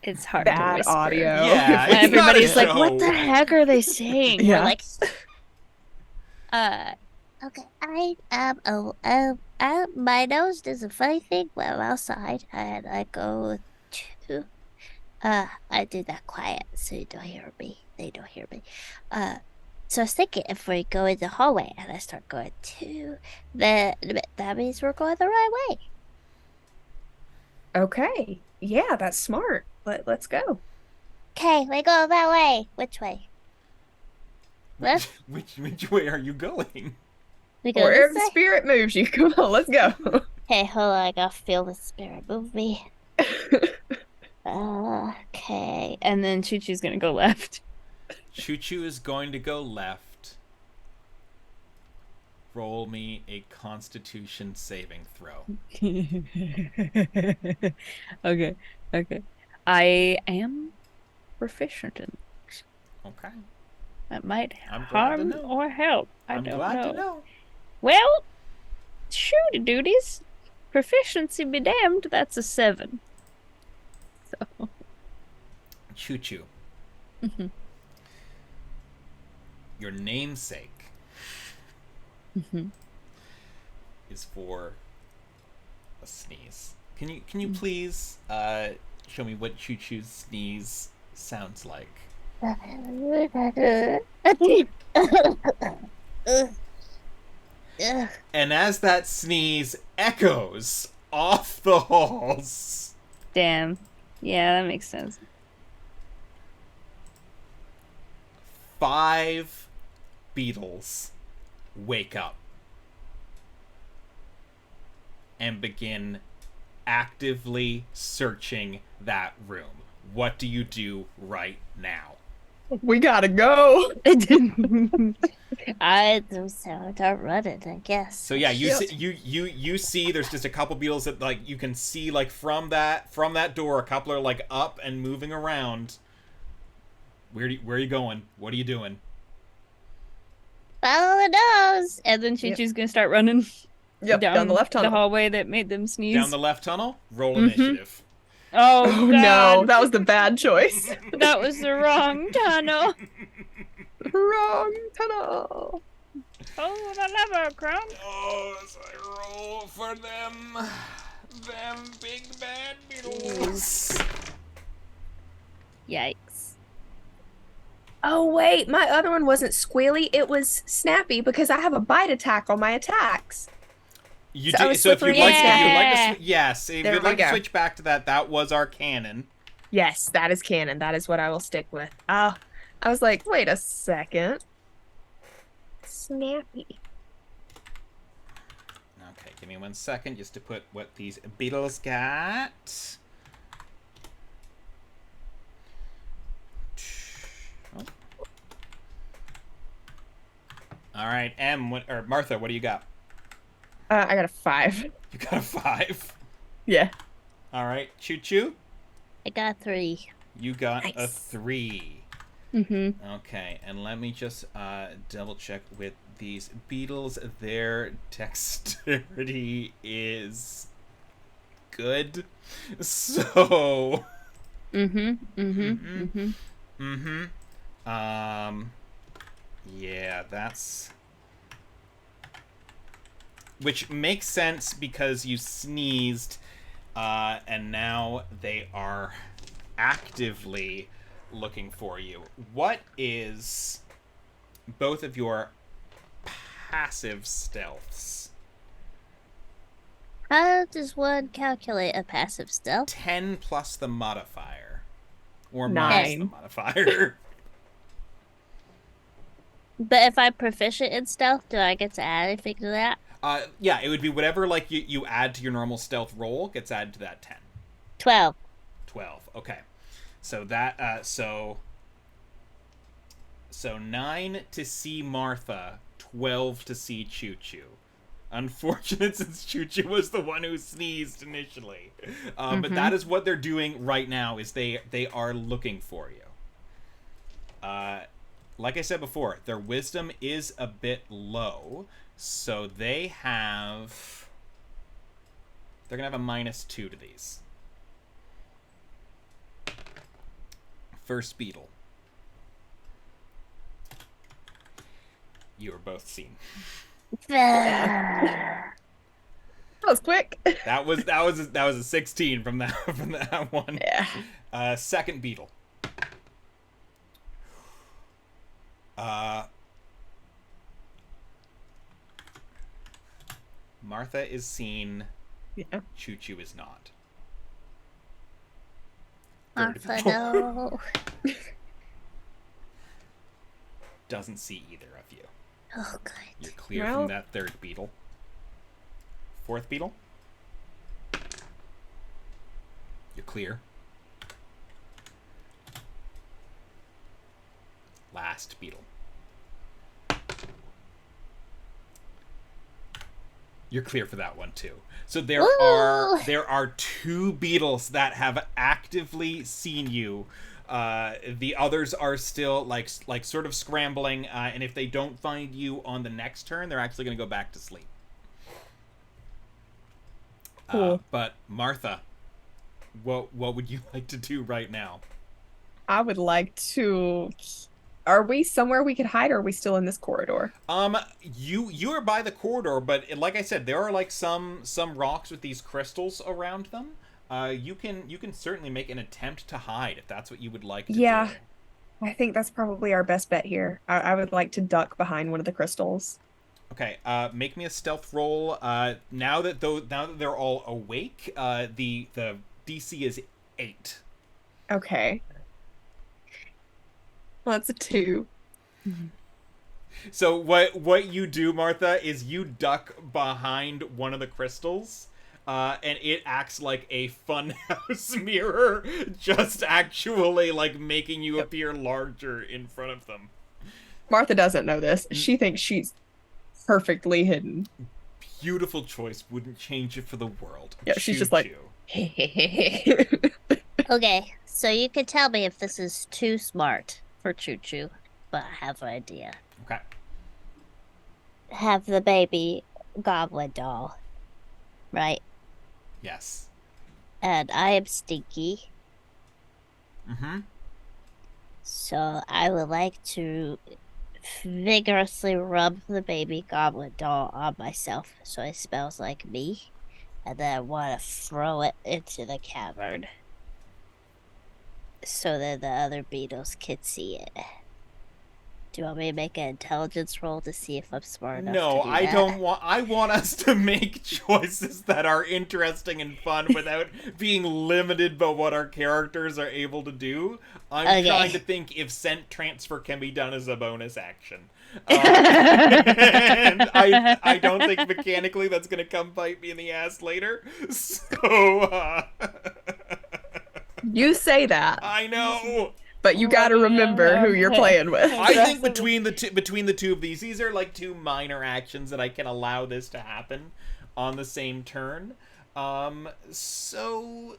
Speaker 4: It's hard to
Speaker 3: Bad
Speaker 4: whisper.
Speaker 3: audio.
Speaker 1: Yeah, it's
Speaker 4: Everybody's
Speaker 1: not a
Speaker 4: like, "What the
Speaker 1: show."
Speaker 4: heck are they saying?"
Speaker 2: We're
Speaker 3: Yeah.
Speaker 2: like, okay, my nose does a funny thing when I'm outside, and I go to, I do that quiet so you don't hear me. They don't hear me. So I was thinking if we go in the hallway and I start going to, that means we're going the right way.
Speaker 3: Okay. Yeah, that's smart. Let's go.
Speaker 2: Okay, we go that way. Which way? Left?
Speaker 1: Which way are you going?
Speaker 2: We go
Speaker 3: Wherever
Speaker 2: this
Speaker 3: the
Speaker 2: way?
Speaker 3: spirit moves you. Come on, let's go.
Speaker 2: Okay, hold on. I gotta feel the spirit move me. Okay.
Speaker 4: And then ChooChoo's gonna go left.
Speaker 1: ChooChoo is going to go left. Roll me a Constitution saving throw.
Speaker 4: Okay. I am proficient in
Speaker 1: Okay.
Speaker 4: that. Might
Speaker 1: I'm glad to
Speaker 4: harm
Speaker 1: know.
Speaker 4: or help.
Speaker 1: I'm glad to know.
Speaker 4: Well, shooty duties. Proficiency be damned, that's a 7. So
Speaker 1: ChooChoo.
Speaker 4: Mhm.
Speaker 1: Your namesake
Speaker 4: Mhm.
Speaker 1: is for a sneeze. Can you please show me what ChooChoo's sneeze sounds like? And as that sneeze echoes off the halls,
Speaker 4: damn. Yeah, that makes sense.
Speaker 1: 5 beetles wake up and begin actively searching that room. What do you do right now?
Speaker 3: We gotta go.
Speaker 2: I just start running, I guess.
Speaker 1: So yeah, you
Speaker 3: Yep.
Speaker 1: see, you see there's just a couple beetles that like you can see like from that door, a couple are like up and moving around. Where are you going? What are you doing?
Speaker 2: Follow the nose.
Speaker 4: And then ChooChoo's gonna start running
Speaker 3: Yep, down the left tunnel.
Speaker 4: the hallway that made them sneeze.
Speaker 1: Down the left tunnel? Roll
Speaker 4: Mhm.
Speaker 1: initiative.
Speaker 4: Oh,
Speaker 3: Oh
Speaker 4: God.
Speaker 3: no, that was the bad choice.
Speaker 4: That was the wrong tunnel.
Speaker 3: Wrong tunnel.
Speaker 4: Oh, the lever, Gronk.
Speaker 1: Oh, as I roll for them big bad beetles.
Speaker 4: Yikes.
Speaker 3: Oh wait, my other one wasn't squealy, it was snappy because I have a bite attack on my attacks.
Speaker 1: You
Speaker 3: So I
Speaker 1: do.
Speaker 3: was
Speaker 1: So if you'd
Speaker 3: slippery
Speaker 1: like,
Speaker 3: and
Speaker 1: if you'd like to,
Speaker 4: snappy.
Speaker 1: yes, if
Speaker 3: There
Speaker 1: you'd
Speaker 3: we
Speaker 1: like to
Speaker 3: go.
Speaker 1: switch back to that, that was our canon.
Speaker 3: Yes, that is canon. That is what I will stick with. I was like, wait a second. Snappy.
Speaker 1: Okay, give me 1 second just to put what these beetles got. Oh. All right, Martha, what do you got?
Speaker 3: I got a 5.
Speaker 1: You got a 5.
Speaker 3: Yeah.
Speaker 1: All right, ChooChoo,
Speaker 2: I got 3.
Speaker 1: you got a
Speaker 3: Nice.
Speaker 1: 3.
Speaker 4: Mm-hmm.
Speaker 1: Okay, and let me just double check with these beetles. Their dexterity is good. So, yeah, that's, which makes sense because you sneezed, and now they are actively looking for you. What is both of your passive stealths?
Speaker 2: How does one calculate a passive stealth?
Speaker 1: 10 plus the modifier. Or
Speaker 3: 9.
Speaker 1: minus the modifier.
Speaker 2: But if I'm proficient in stealth, do I get to add anything to that?
Speaker 1: Yeah, it would be whatever like you add to your normal stealth roll gets added to that 10.
Speaker 2: 12.
Speaker 1: 12. Okay. So that so 9 to see Martha, 12 to see ChooChoo. Unfortunate, since ChooChoo was the one who sneezed initially. But that is what they're doing right now, is they are looking for you. Like I said before, their wisdom is a bit low, so they're gonna have a -2 to these. First beetle. You are both seen.
Speaker 3: That was quick.
Speaker 1: That was a 16 from that one.
Speaker 3: Yeah.
Speaker 1: Second beetle. Martha is seen.
Speaker 3: Yeah.
Speaker 1: ChooChoo is not. Third
Speaker 2: Martha,
Speaker 1: beetle.
Speaker 2: no.
Speaker 1: Doesn't see either of you.
Speaker 2: Oh, good.
Speaker 1: You're clear
Speaker 3: Well-
Speaker 1: from that third beetle. Fourth beetle. You're clear. Last beetle. You're clear for that one too. So there
Speaker 2: Woo!
Speaker 1: are 2 beetles that have actively seen you. The others are still like sort of scrambling, and if they don't find you on the next turn, they're actually going to go back to sleep.
Speaker 3: Cool.
Speaker 1: But Martha, what would you like to do right now?
Speaker 3: I would like to. Are we somewhere we could hide, or are we still in this corridor?
Speaker 1: You are by the corridor, but like I said, there are like some rocks with these crystals around them. You can certainly make an attempt to hide if that's what you would like to do.
Speaker 3: I think that's probably our best bet here. I would like to duck behind one of the crystals.
Speaker 1: Okay, make me a stealth roll. Now that they're all awake, the DC is 8.
Speaker 3: Okay. Well, that's a 2.
Speaker 1: So what you do, Martha, is you duck behind one of the crystals, and it acts like a funhouse mirror, just actually like making you appear larger in front of them.
Speaker 3: Martha doesn't know this. She thinks she's perfectly hidden.
Speaker 1: Beautiful choice. Wouldn't change it for the world.
Speaker 3: Yeah, she's just like-
Speaker 1: ChooChoo.
Speaker 2: Okay, so you can tell me if this is too smart for ChooChoo, but I have an idea.
Speaker 1: Okay.
Speaker 2: Have the baby goblin doll, right?
Speaker 1: Yes.
Speaker 2: And I am stinky,
Speaker 1: Mm-hmm.
Speaker 2: so I would like to vigorously rub the baby goblin doll on myself so it smells like me, and then I want to throw it into the cavern. so that the other beetles could see it. Do you want me to make an intelligence roll to see if I'm smart enough
Speaker 1: No,
Speaker 2: to do
Speaker 1: I
Speaker 2: that?
Speaker 1: don't want. I want us to make choices that are interesting and fun without being limited by what our characters are able to do. I'm
Speaker 2: Okay.
Speaker 1: trying to think if scent transfer can be done as a bonus action. And I don't think mechanically that's going to come bite me in the ass later. So,
Speaker 3: You say that,
Speaker 1: I know.
Speaker 3: but you got to remember who you're playing with.
Speaker 1: I think between the two of these are like two minor actions that I can allow this to happen on the same turn. So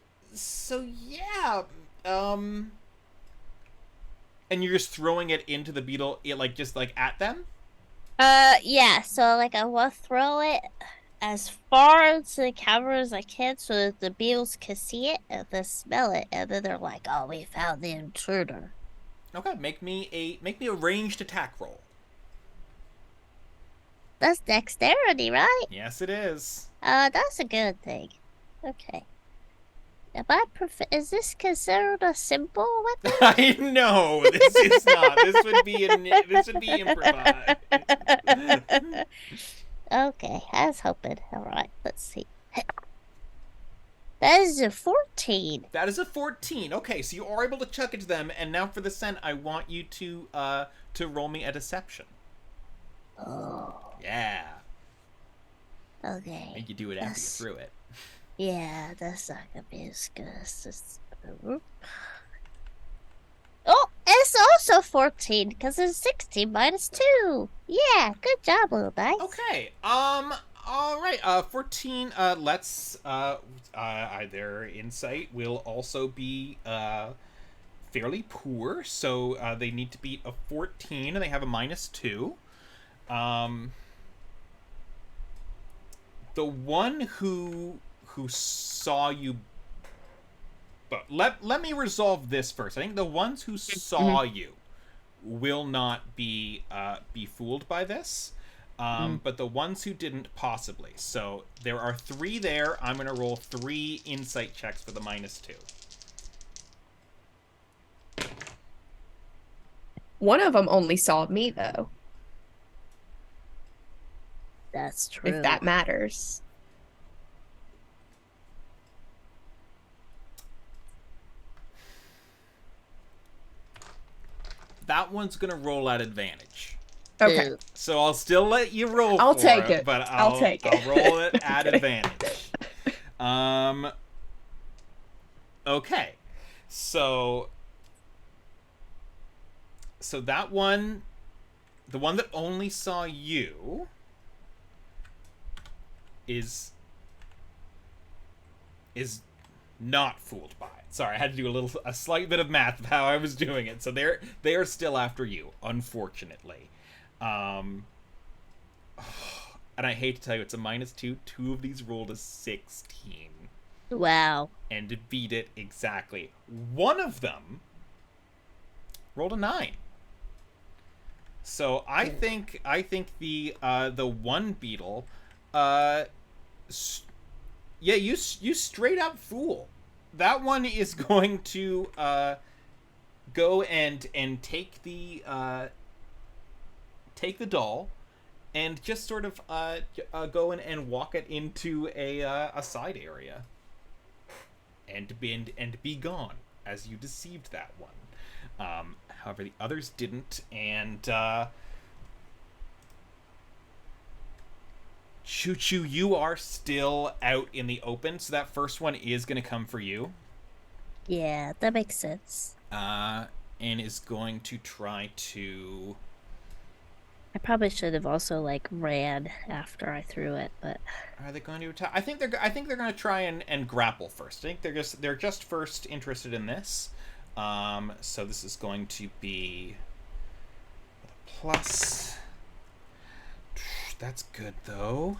Speaker 1: yeah. And you're just throwing it into the beetle, just at them.
Speaker 2: Yeah. So like I will throw it as far to the camera as I can, so that the beetles can see it and then smell it, and then they're like, "Oh, we found the intruder."
Speaker 1: Okay, make me a ranged attack roll.
Speaker 2: That's dexterity, right?
Speaker 1: Yes, it is.
Speaker 2: That's a good thing. Okay. Is this considered a simple weapon?
Speaker 1: I know this is not. This would be improvised.
Speaker 2: Okay, I was hoping. Alright, let's see. That is a 14.
Speaker 1: That is a 14. Okay, so you are able to chuck it to them, and now for the scent, I want you to roll me a deception.
Speaker 2: Oh,
Speaker 1: Yeah.
Speaker 2: okay.
Speaker 1: Make you do it after you
Speaker 2: Yes.
Speaker 1: threw it.
Speaker 2: Yeah, that's not gonna be as good as this. Oh, it's also 14, because it's 16 minus 2. Yeah, good job, little dice.
Speaker 1: Okay. All right. 14. Let's. Their insight will also be fairly poor, so they need to beat a 14, and they have a -2. The one who saw you. But let me resolve this first. I think the ones who saw you will not be fooled by this. But the ones who didn't, possibly. So there are 3 there. I'm going to roll 3 insight checks for the -2.
Speaker 3: One of them only saw me, though,
Speaker 2: That's true.
Speaker 3: if that matters.
Speaker 1: That one's going to roll at advantage.
Speaker 3: Okay.
Speaker 2: Ew.
Speaker 1: So I'll still let you roll
Speaker 3: I'll
Speaker 1: for
Speaker 3: take it.
Speaker 1: But
Speaker 3: I'll take it.
Speaker 1: I'll roll it at advantage. Okay. So that one, the one that only saw you, is not fooled by it. Sorry, I had to do a slight bit of math of how I was doing it. So they are still after you, unfortunately. And I hate to tell you, it's a -2. 2 of these rolled a 16.
Speaker 2: Wow.
Speaker 1: And to beat it exactly, one of them rolled a 9. So I think the one beetle, you straight up fool. That one is going to go and take the doll, and just sort of go and walk it into a side area, and be gone, as you deceived that one. However, the others didn't, and ChooChoo, you are still out in the open, so that first one is going to come for you.
Speaker 2: Yeah, that makes sense.
Speaker 1: And is going to try to...
Speaker 2: I probably should have also like ran after I threw it, but
Speaker 1: Are they going to attack? I think they're going to try and grapple first. I think they're just first interested in this. So this is going to be a plus. That's good though.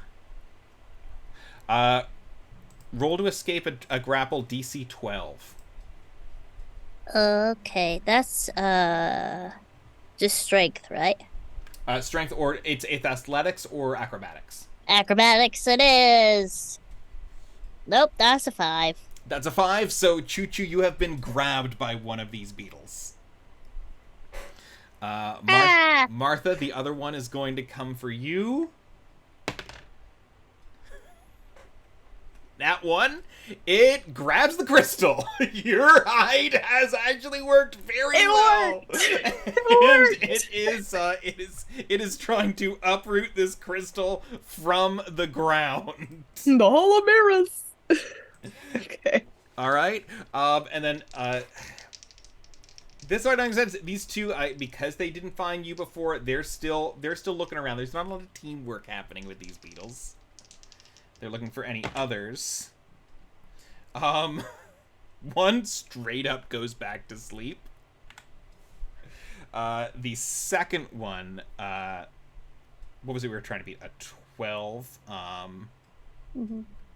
Speaker 1: Roll to escape a grapple, DC 12.
Speaker 2: okay, that's just strength, right?
Speaker 1: Strength, or it's athletics or acrobatics.
Speaker 2: Acrobatics it is. Nope, that's a 5.
Speaker 1: That's a 5, so ChooChoo, you have been grabbed by one of these beetles. Martha, the other one is going to come for you. That one, it grabs the crystal. Your hide has actually worked very well. It is trying to uproot this crystal from the ground.
Speaker 3: The Hall of Mirrors. Okay.
Speaker 1: All right. And then this part makes sense. These two, because they didn't find you before, they're still looking around. There's not a lot of teamwork happening with these beetles. They're looking for any others. One straight up goes back to sleep. The second one, what was it we were trying to beat? A 12.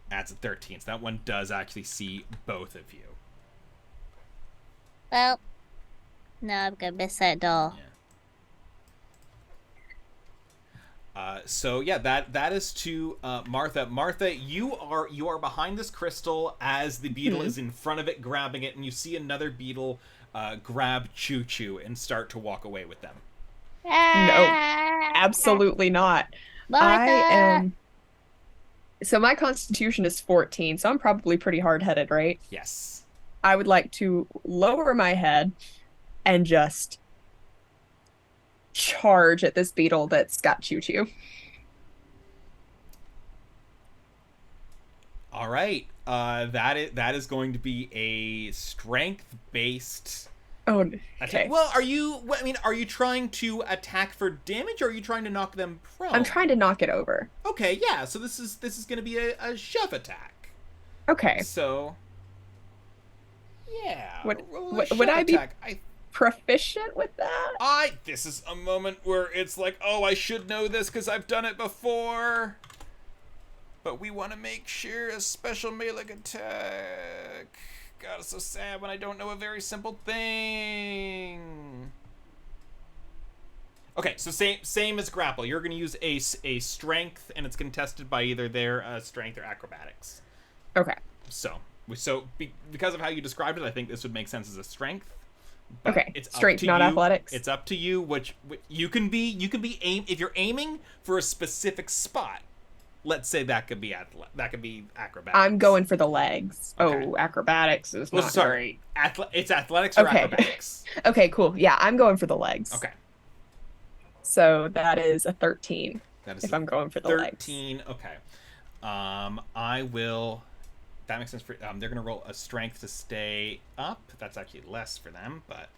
Speaker 1: That's a 13. So that one does actually see both of you.
Speaker 2: Well, no, I'm gonna miss that doll.
Speaker 1: Yeah. So yeah, that is to Martha. Martha, you are behind this crystal as the beetle is in front of it, grabbing it, and you see another beetle grab ChooChoo and start to walk away with them.
Speaker 3: No, absolutely not.
Speaker 2: Martha!
Speaker 3: I am. So my constitution is 14, so I'm probably pretty hard-headed, right?
Speaker 1: Yes.
Speaker 3: I would like to lower my head and just charge at this beetle that's got ChooChoo.
Speaker 1: All right. That is going to be a strength-based
Speaker 3: Okay.
Speaker 1: attack. Well, are you trying to attack for damage, or are you trying to knock them prone?
Speaker 3: I'm trying to knock it over.
Speaker 1: Okay, yeah. So this is going to be a shove attack.
Speaker 3: Okay.
Speaker 1: So, yeah.
Speaker 3: Would I be proficient with that?
Speaker 1: This is a moment where it's like, oh, I should know this because I've done it before. But we want to make sure a special melee attack. God, it's so sad when I don't know a very simple thing. Okay, so same as grapple. You're going to use a strength, and it's contested by either their strength or acrobatics.
Speaker 3: Okay.
Speaker 1: So because of how you described it, I think this would make sense as a strength. But
Speaker 3: Okay.
Speaker 1: it's
Speaker 3: Strength, not
Speaker 1: you.
Speaker 3: athletics.
Speaker 1: It's up to you. Which you can be if you're aiming for a specific spot. Let's say that could be acrobatics.
Speaker 3: I'm going for the legs.
Speaker 1: Okay.
Speaker 3: Oh, acrobatics is not great.
Speaker 1: It's athletics or acrobatics.
Speaker 3: Okay, cool. Yeah, I'm going for the legs.
Speaker 1: Okay.
Speaker 3: So that is a 13.
Speaker 1: That is
Speaker 3: if I'm going for the
Speaker 1: 13. Okay. I will. That makes sense for. They're gonna roll a strength to stay up. That's actually less for them, but.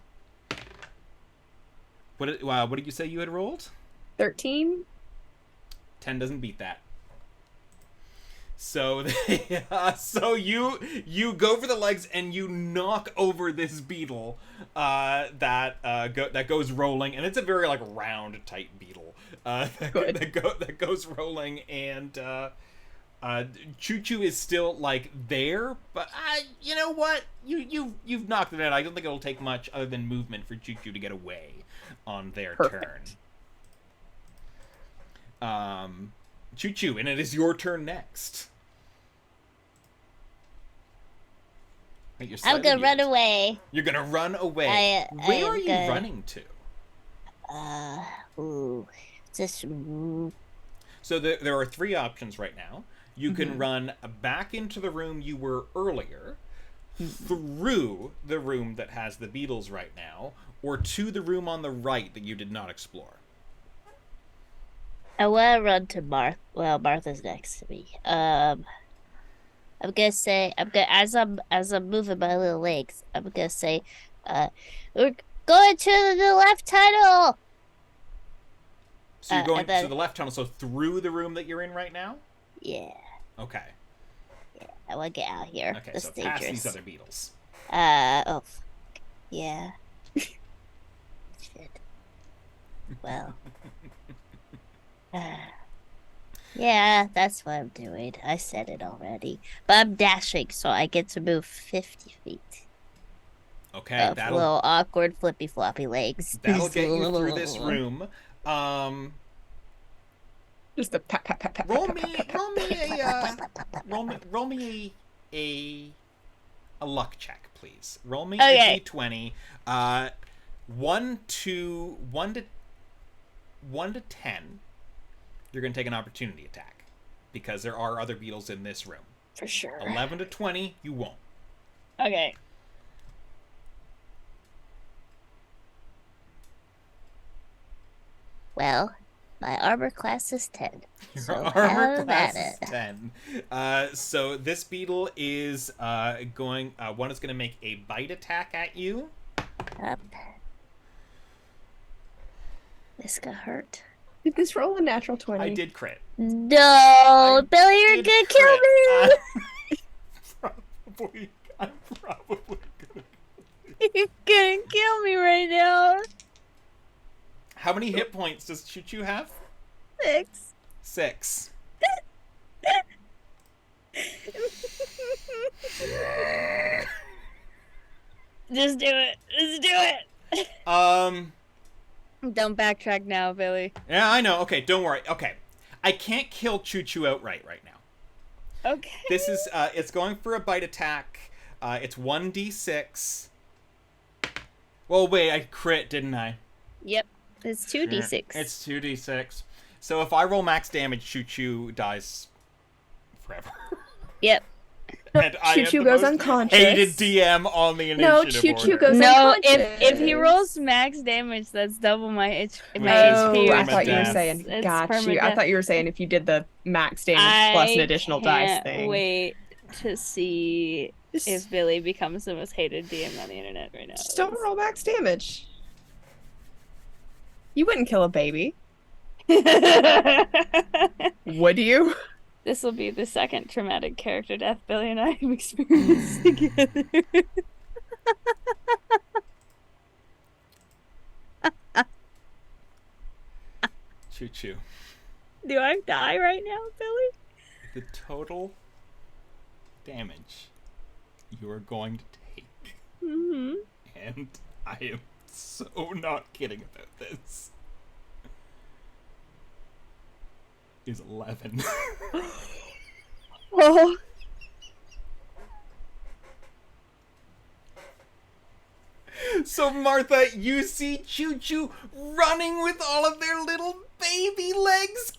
Speaker 1: What did you say you had rolled?
Speaker 3: 13.
Speaker 1: 10 doesn't beat that. So so you go for the legs and you knock over this beetle that goes rolling, and it's a very like round tight beetle that goes rolling, and ChooChoo is still like there, but you know what, you've knocked it out. I don't think it'll take much other than movement for ChooChoo to get away on their turn. ChooChoo, and it is your turn next.
Speaker 2: I'm gonna run away.
Speaker 1: You're gonna run away. Where are you running to? So there are 3 options right now. You can run back into the room you were earlier, through the room that has the beetles right now, or to the room on the right that you did not explore.
Speaker 2: I want to run to Martha. Well, Martha's next to me. I'm gonna say, as I'm moving my little legs, I'm gonna say, we're going to the left tunnel.
Speaker 1: So you're going to the left tunnel, so through the room that you're in right now?
Speaker 2: Yeah.
Speaker 1: Okay.
Speaker 2: Yeah, I want to get out of here.
Speaker 1: Okay,
Speaker 2: This
Speaker 1: so
Speaker 2: is dangerous.
Speaker 1: past these other beetles.
Speaker 2: Oh, yeah. Shit. Well. Yeah, that's what I'm doing. I said it already. But I'm dashing, so I get to move 50 feet.
Speaker 1: Okay,
Speaker 2: little awkward flippy floppy legs.
Speaker 1: That'll get you through this room.
Speaker 3: Just a pat.
Speaker 1: Roll me a a luck check, please. Roll me
Speaker 4: Okay.
Speaker 1: a d20. 1 to 10. You're going to take an opportunity attack because there are other beetles in this room.
Speaker 4: For sure.
Speaker 1: 11 to 20, you won't.
Speaker 4: Okay.
Speaker 2: Well, my armor class is 10.
Speaker 1: Your
Speaker 2: So
Speaker 1: armor
Speaker 2: have
Speaker 1: class
Speaker 2: at
Speaker 1: is
Speaker 2: it.
Speaker 1: 10. So this beetle is going. One is going to make a bite attack at you.
Speaker 2: Up. This got hurt.
Speaker 3: Did this roll a natural 20?
Speaker 1: I did crit.
Speaker 2: No, Billy, you're
Speaker 1: Did
Speaker 2: gonna kill me.
Speaker 1: I'm probably gonna.
Speaker 4: You're gonna kill me right now.
Speaker 1: How many hit points does ChooChoo have?
Speaker 4: 6.
Speaker 1: 6.
Speaker 4: Just do it. Just do it. Don't backtrack now, Billy.
Speaker 1: Yeah, I know. Okay, don't worry. Okay, I can't kill ChooChoo outright right now.
Speaker 4: Okay.
Speaker 1: This is it's going for a bite attack. It's 1d6. Well, wait, I crit, didn't I?
Speaker 4: Yep. It's 2d6.
Speaker 1: It's 2d6. So if I roll max damage, ChooChoo dies forever.
Speaker 4: Yep.
Speaker 1: And I am
Speaker 3: ChooChoo
Speaker 1: the
Speaker 3: goes
Speaker 1: most
Speaker 3: unconscious.
Speaker 1: hated DM on the
Speaker 3: No,
Speaker 1: initiative
Speaker 3: ChooChoo
Speaker 1: order.
Speaker 3: goes
Speaker 4: No,
Speaker 3: unconscious.
Speaker 4: if he rolls max damage, that's double my
Speaker 1: Which
Speaker 4: HP.
Speaker 1: is
Speaker 3: Oh, I thought you were
Speaker 1: permadeath.
Speaker 3: saying.
Speaker 4: It's
Speaker 3: Got you. I
Speaker 4: permadeath.
Speaker 3: thought you were saying if you did the max damage plus an additional dice
Speaker 4: can't
Speaker 3: thing.
Speaker 4: wait to see
Speaker 3: Just,
Speaker 4: if Billy becomes the most hated DM on the internet right now.
Speaker 3: just don't roll max damage. You wouldn't kill a baby, would you?
Speaker 4: This will be the second traumatic character death Billy and I have experienced together.
Speaker 1: ChooChoo.
Speaker 4: Do I die right now, Billy?
Speaker 1: The total damage you are going to take,
Speaker 4: Mm-hmm.
Speaker 1: and I am so not kidding about this, is 11.
Speaker 4: Oh.
Speaker 1: So Martha, you see ChooChoo running with all of their little baby legs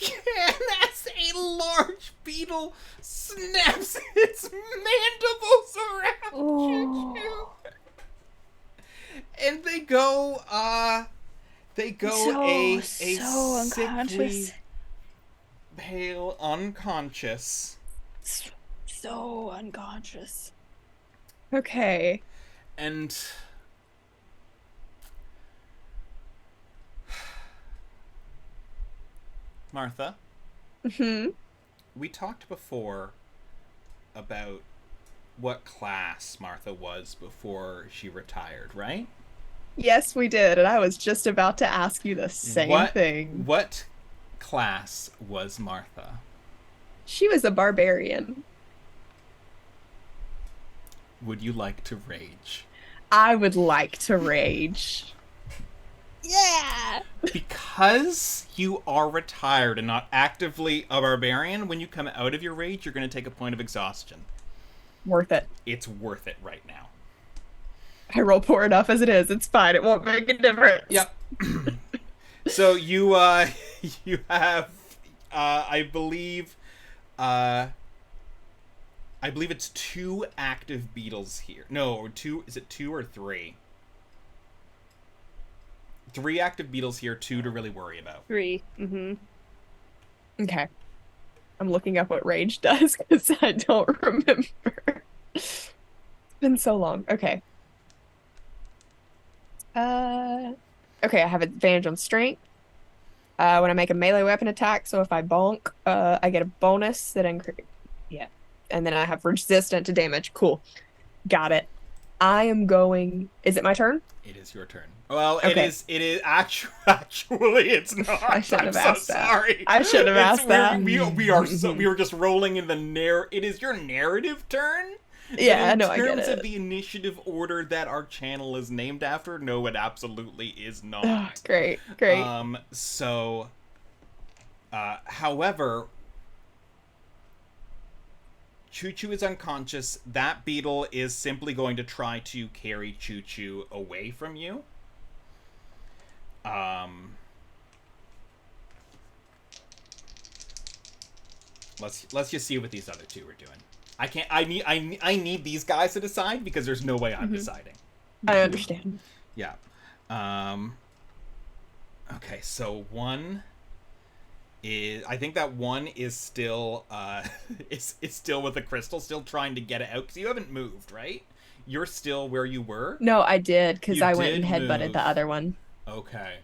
Speaker 1: as a large beetle snaps its mandibles around
Speaker 4: Oh.
Speaker 1: ChooChoo. And they go a
Speaker 4: So
Speaker 1: sickly,
Speaker 4: unconscious.
Speaker 1: pale, unconscious.
Speaker 4: So unconscious.
Speaker 3: Okay.
Speaker 1: And Martha,
Speaker 3: Hmm.
Speaker 1: we talked before about what class Martha was before she retired, right?
Speaker 3: Yes, we did, and I was just about to ask you the same thing.
Speaker 1: What class was Martha?
Speaker 3: She was a barbarian.
Speaker 1: Would you like to rage?
Speaker 3: I would like to rage.
Speaker 4: Yeah.
Speaker 1: Because you are retired and not actively a barbarian, when you come out of your rage, you're going to take a point of exhaustion.
Speaker 3: Worth it.
Speaker 1: It's worth it right now.
Speaker 3: I roll poor enough as it is. It's fine. It won't make a difference.
Speaker 1: Yep. So you you have I believe it's 2 active beetles here. No, or 2, is it 2 or 3? 3 active beetles here, 2 to really worry about.
Speaker 4: 3. Mm-hmm.
Speaker 3: Okay. I'm looking up what rage does because I don't remember. It's been so long. Okay. Okay, I have advantage on strength. When I make a melee weapon attack, so if I bonk, I get a bonus that increase. Yeah. And then I have resistant to damage. Cool. Got it. I am going. Is it my turn?
Speaker 1: It is your turn. Well,
Speaker 3: Okay.
Speaker 1: it is actually it's not.
Speaker 3: I should
Speaker 1: I'm
Speaker 3: have
Speaker 1: so
Speaker 3: asked that.
Speaker 1: sorry.
Speaker 3: I should have asked that.
Speaker 1: We were just rolling in the it is your narrative turn.
Speaker 3: Yeah,
Speaker 1: But
Speaker 3: no, I get
Speaker 1: In terms
Speaker 3: it.
Speaker 1: of the initiative order that our channel is named after, no, it absolutely is not.
Speaker 3: Oh, great.
Speaker 1: However, ChooChoo is unconscious. That beetle is simply going to try to carry ChooChoo away from you. Let's just see what these other two are doing. I can't. I need these guys to decide because there's no way I'm deciding.
Speaker 3: I understand.
Speaker 1: Yeah. Okay, so one is, I think that one is still is still with the crystal, still trying to get it out because you haven't moved, right? You're still where you were.
Speaker 3: No, I did because
Speaker 1: You
Speaker 3: I went and
Speaker 1: did
Speaker 3: headbutted
Speaker 1: move.
Speaker 3: the other one.
Speaker 1: Okay.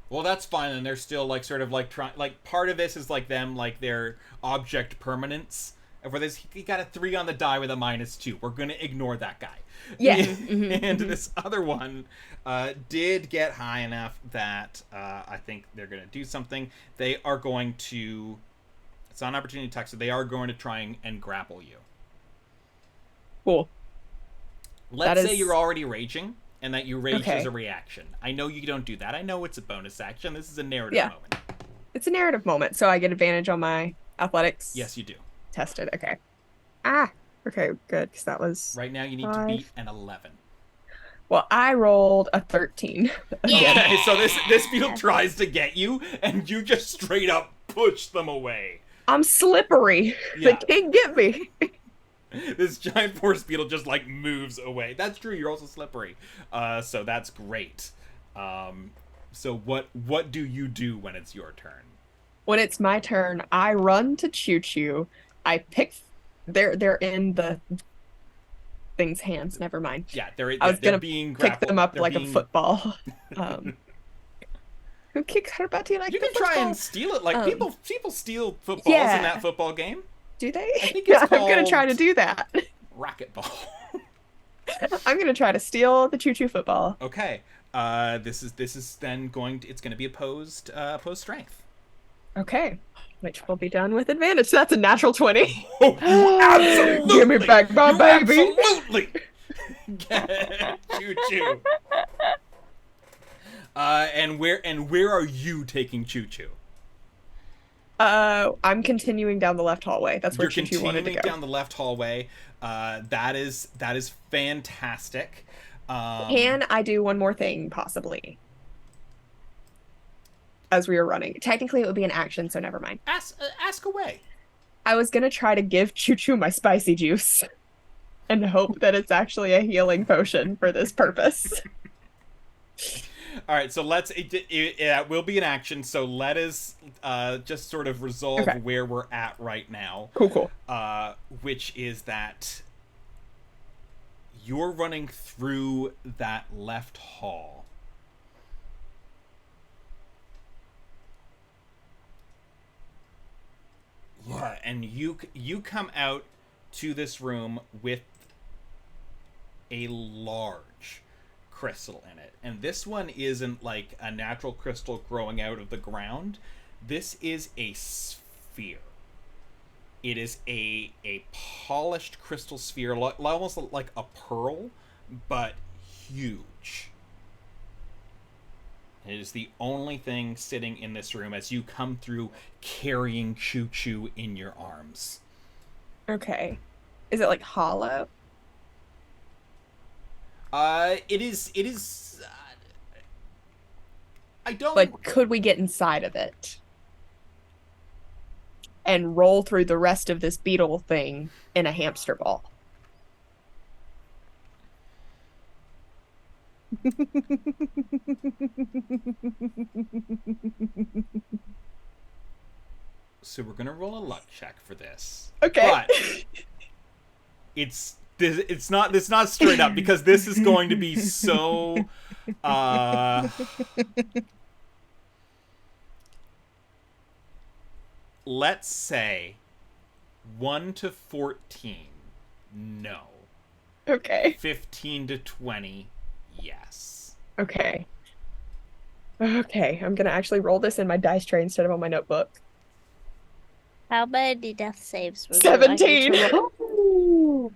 Speaker 1: Well, that's fine, and they're still like sort of like trying. Like part of this is like them, like their object permanence. Where there's he got a 3 on the die with a -2. We're gonna ignore that guy.
Speaker 3: Yeah.
Speaker 1: And this other one did get high enough that I think they're gonna do something. They are going to. It's not an opportunity attack, so they are going to try and grapple you.
Speaker 3: Cool.
Speaker 1: Let's say
Speaker 3: is-
Speaker 1: you're already raging, and that you rage
Speaker 3: Okay.
Speaker 1: as a reaction. I know you don't do that. I know it's a bonus action. This is a narrative
Speaker 3: Yeah.
Speaker 1: moment.
Speaker 3: It's a narrative moment, so I get advantage on my athletics.
Speaker 1: Yes, you do.
Speaker 3: Tested. Okay. Ah. Okay. Good. Because that was.
Speaker 1: Right now, you need to beat an 11.
Speaker 3: Well, I rolled a 13.
Speaker 1: Okay, so this beetle tries to get you, and you just straight up push them away.
Speaker 3: I'm slippery.
Speaker 1: Yeah.
Speaker 3: They can't get me.
Speaker 1: This giant force beetle just like moves away. That's true. You're also slippery, so that's great. So what do you do when it's your turn?
Speaker 3: When it's my turn, I run to ChooChoo. I pick. They're in the thing's hands. Never mind.
Speaker 1: Yeah, they're
Speaker 3: I was
Speaker 1: they're
Speaker 3: gonna
Speaker 1: being
Speaker 3: Pick
Speaker 1: grappled.
Speaker 3: them up
Speaker 1: They're
Speaker 3: like
Speaker 1: being-
Speaker 3: a football. Who kicks her butt? Like
Speaker 1: You
Speaker 3: the
Speaker 1: can try
Speaker 3: football?
Speaker 1: and steal it. Like
Speaker 3: Um,
Speaker 1: people steal footballs in
Speaker 3: yeah.
Speaker 1: that football game.
Speaker 3: Do they?
Speaker 1: I think
Speaker 3: Yeah,
Speaker 1: it's
Speaker 3: I'm gonna try to
Speaker 1: called-
Speaker 3: do that.
Speaker 1: Racquetball.
Speaker 3: I'm gonna try to steal the ChooChoo football.
Speaker 1: Okay. This is then going to, it's going to be opposed strength.
Speaker 3: Okay. Which will be done with advantage. That's a natural 20.
Speaker 1: Oh, you absolutely!
Speaker 3: Give me back my
Speaker 1: You
Speaker 3: baby.
Speaker 1: Absolutely! ChooChoo. And where are you taking ChooChoo?
Speaker 3: I'm continuing down the left hallway. That's where
Speaker 1: You're
Speaker 3: ChooChoo wanted to
Speaker 1: continuing
Speaker 3: go.
Speaker 1: down the left hallway. That is fantastic.
Speaker 3: Can I do one more thing, possibly? As we were running. Technically, it would be an action, so never mind.
Speaker 1: Ask away.
Speaker 3: I was gonna try to give ChooChoo my spicy juice and hope that it's actually a healing potion for this purpose.
Speaker 1: All right, so it will be an action. So let us just sort of resolve
Speaker 3: Okay.
Speaker 1: where we're at right now.
Speaker 3: Cool.
Speaker 1: Which is that you're running through that left hall. Yeah, and you come out to this room with a large crystal in it. And this one isn't like a natural crystal growing out of the ground. This is a sphere. It is a polished crystal sphere, almost like a pearl, but huge. It is the only thing sitting in this room as you come through carrying ChooChoo in your arms.
Speaker 3: Okay. Is it like hollow?
Speaker 1: It is. I don't
Speaker 3: Like, could we get inside of it? And roll through the rest of this beetle thing in a hamster ball?
Speaker 1: So we're gonna roll a luck check for this.
Speaker 3: Okay.
Speaker 1: But it's not straight up because this is going to be so let's say 1 to 14 no.
Speaker 3: Okay.
Speaker 1: 15 to 20 yes.
Speaker 3: Okay. Okay, I'm gonna actually roll this in my dice tray instead of on my notebook.
Speaker 2: How many death saves would you like me
Speaker 3: 17.
Speaker 2: to roll?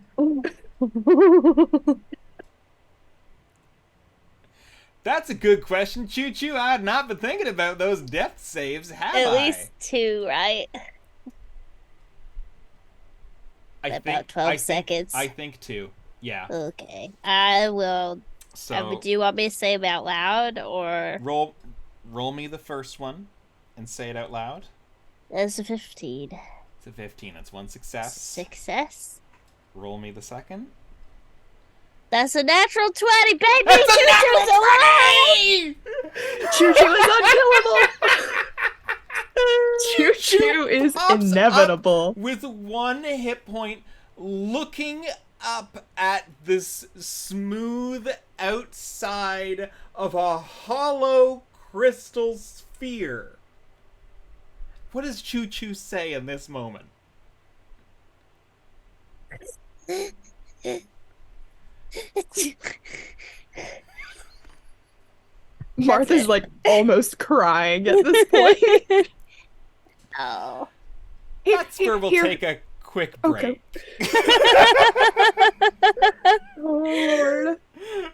Speaker 1: That's a good question, ChooChoo. I had not been thinking about those death saves, have
Speaker 2: At
Speaker 1: I?
Speaker 2: least 2, right? About 12 seconds.
Speaker 1: I think 2. Yeah.
Speaker 2: Okay. I will.
Speaker 1: So
Speaker 2: Do you want me to say them out loud or?
Speaker 1: roll me the first one and say it out loud.
Speaker 2: That's a 15.
Speaker 1: It's a 15. That's 1 success.
Speaker 2: Success.
Speaker 1: Roll me the second.
Speaker 2: That's a natural 20, baby!
Speaker 1: That's a
Speaker 2: Choo-choo's alive!
Speaker 3: ChooChoo is unkillable. ChooChoo is
Speaker 1: Pops
Speaker 3: inevitable.
Speaker 1: up with 1 hit point, looking up at this smooth outside of a hollow crystal sphere. What does ChooChoo say in this moment?
Speaker 3: Martha's like almost crying at this point.
Speaker 2: Oh.
Speaker 1: That's where we'll take a quick break.
Speaker 3: Okay. Oh, Lord.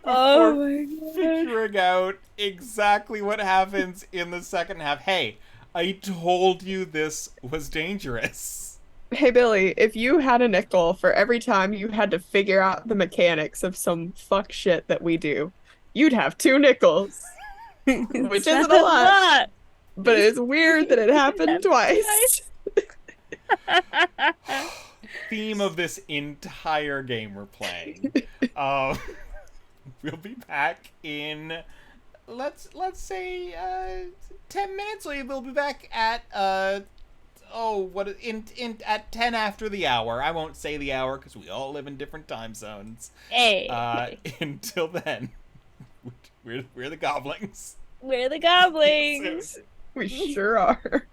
Speaker 4: Oh my god.
Speaker 1: Figuring out exactly what happens in the second half. Hey, I told you this was dangerous.
Speaker 3: Hey, Billy, if you had a nickel for every time you had to figure out the mechanics of some fuck shit that we do, you'd have 2 nickels. Which isn't a lot. But it's weird that it happened twice.
Speaker 1: Theme of this entire game we're playing. We'll be back in let's say 10 minutes. We'll be back at at 10 after the hour. I won't say the hour because we all live in different time zones.
Speaker 2: Hey.
Speaker 1: Until then, we're the Goblings.
Speaker 2: We're the Goblings.
Speaker 3: We sure are.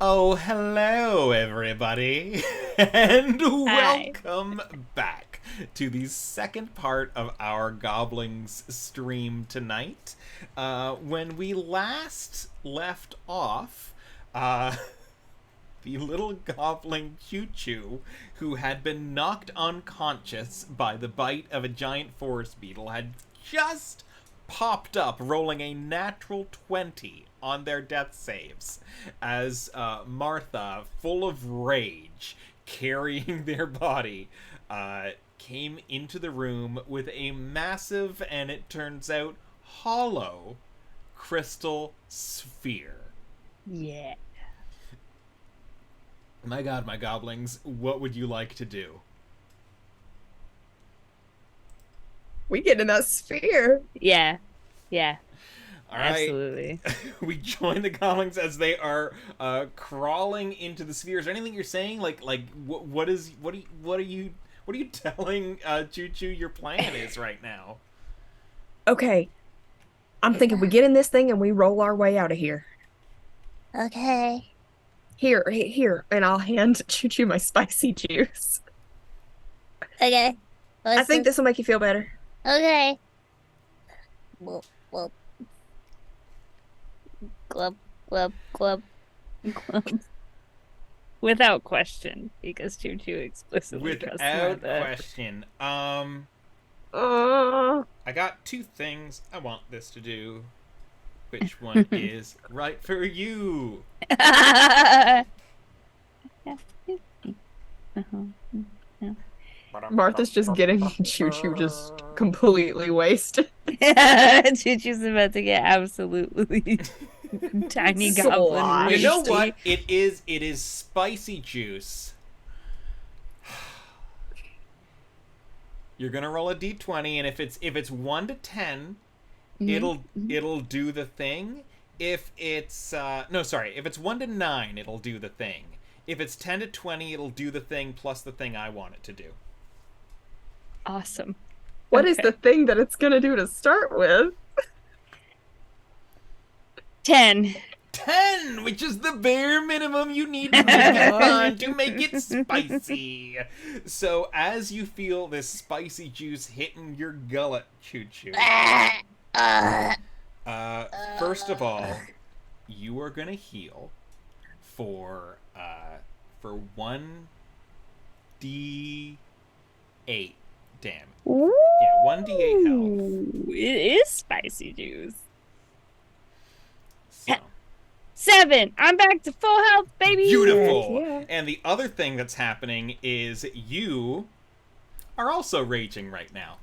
Speaker 1: Oh, hello, everybody, and welcome back to the second part of our Goblings stream tonight. When we last left off, the little goblin ChooChoo, who had been knocked unconscious by the bite of a giant forest beetle, had just popped up, rolling a natural 20 on their death saves, as Martha, full of rage, carrying their body, came into the room with a massive, and it turns out, hollow crystal sphere.
Speaker 4: Yeah.
Speaker 1: My god, my goblings, what would you like to do?
Speaker 3: We get in that sphere.
Speaker 4: Yeah.
Speaker 1: All right.
Speaker 4: Absolutely.
Speaker 1: We join the goblins as they are crawling into the sphere. Is there anything you're saying? What are you telling ChooChoo your plan is right now?
Speaker 3: Okay. I'm thinking we get in this thing and we roll our way out of here.
Speaker 2: Okay.
Speaker 3: Here, and I'll hand ChooChoo my spicy juice.
Speaker 2: Okay.
Speaker 3: I think this will make you feel better.
Speaker 2: Okay. Well. Glub, glub, glub, glub.
Speaker 4: Without question, because ChooChoo explicitly trusts
Speaker 1: Without
Speaker 4: Martha.
Speaker 1: question. I got two things I want this to do. Which one is right for you?
Speaker 3: Martha's just getting ChooChoo just completely wasted.
Speaker 4: ChooChoo's about to get absolutely tiny goblin.
Speaker 3: Slosh.
Speaker 1: You know
Speaker 4: wasty.
Speaker 1: what? It is spicy juice. You're gonna roll a d20, and if it's 1 to 10, it'll do the thing. If it's if it's 1 to 9, it'll do the thing. If it's 10 to 20, it'll do the thing plus the thing I want it to do.
Speaker 4: Awesome.
Speaker 3: What is the thing that it's gonna do to start with?
Speaker 4: 10.
Speaker 1: 10, which is the bare minimum you need to make it fun, to make it spicy. So as you feel this spicy juice hitting your gullet, ChooChoo, first of all, you are gonna heal for 1d8 damage.
Speaker 4: Ooh,
Speaker 1: Yeah, 1d8 health.
Speaker 4: it is spicy juice.
Speaker 1: So.
Speaker 4: 7. I'm back to full health, baby.
Speaker 1: Beautiful.
Speaker 3: Yeah.
Speaker 1: And the other thing that's happening is you are also raging right now.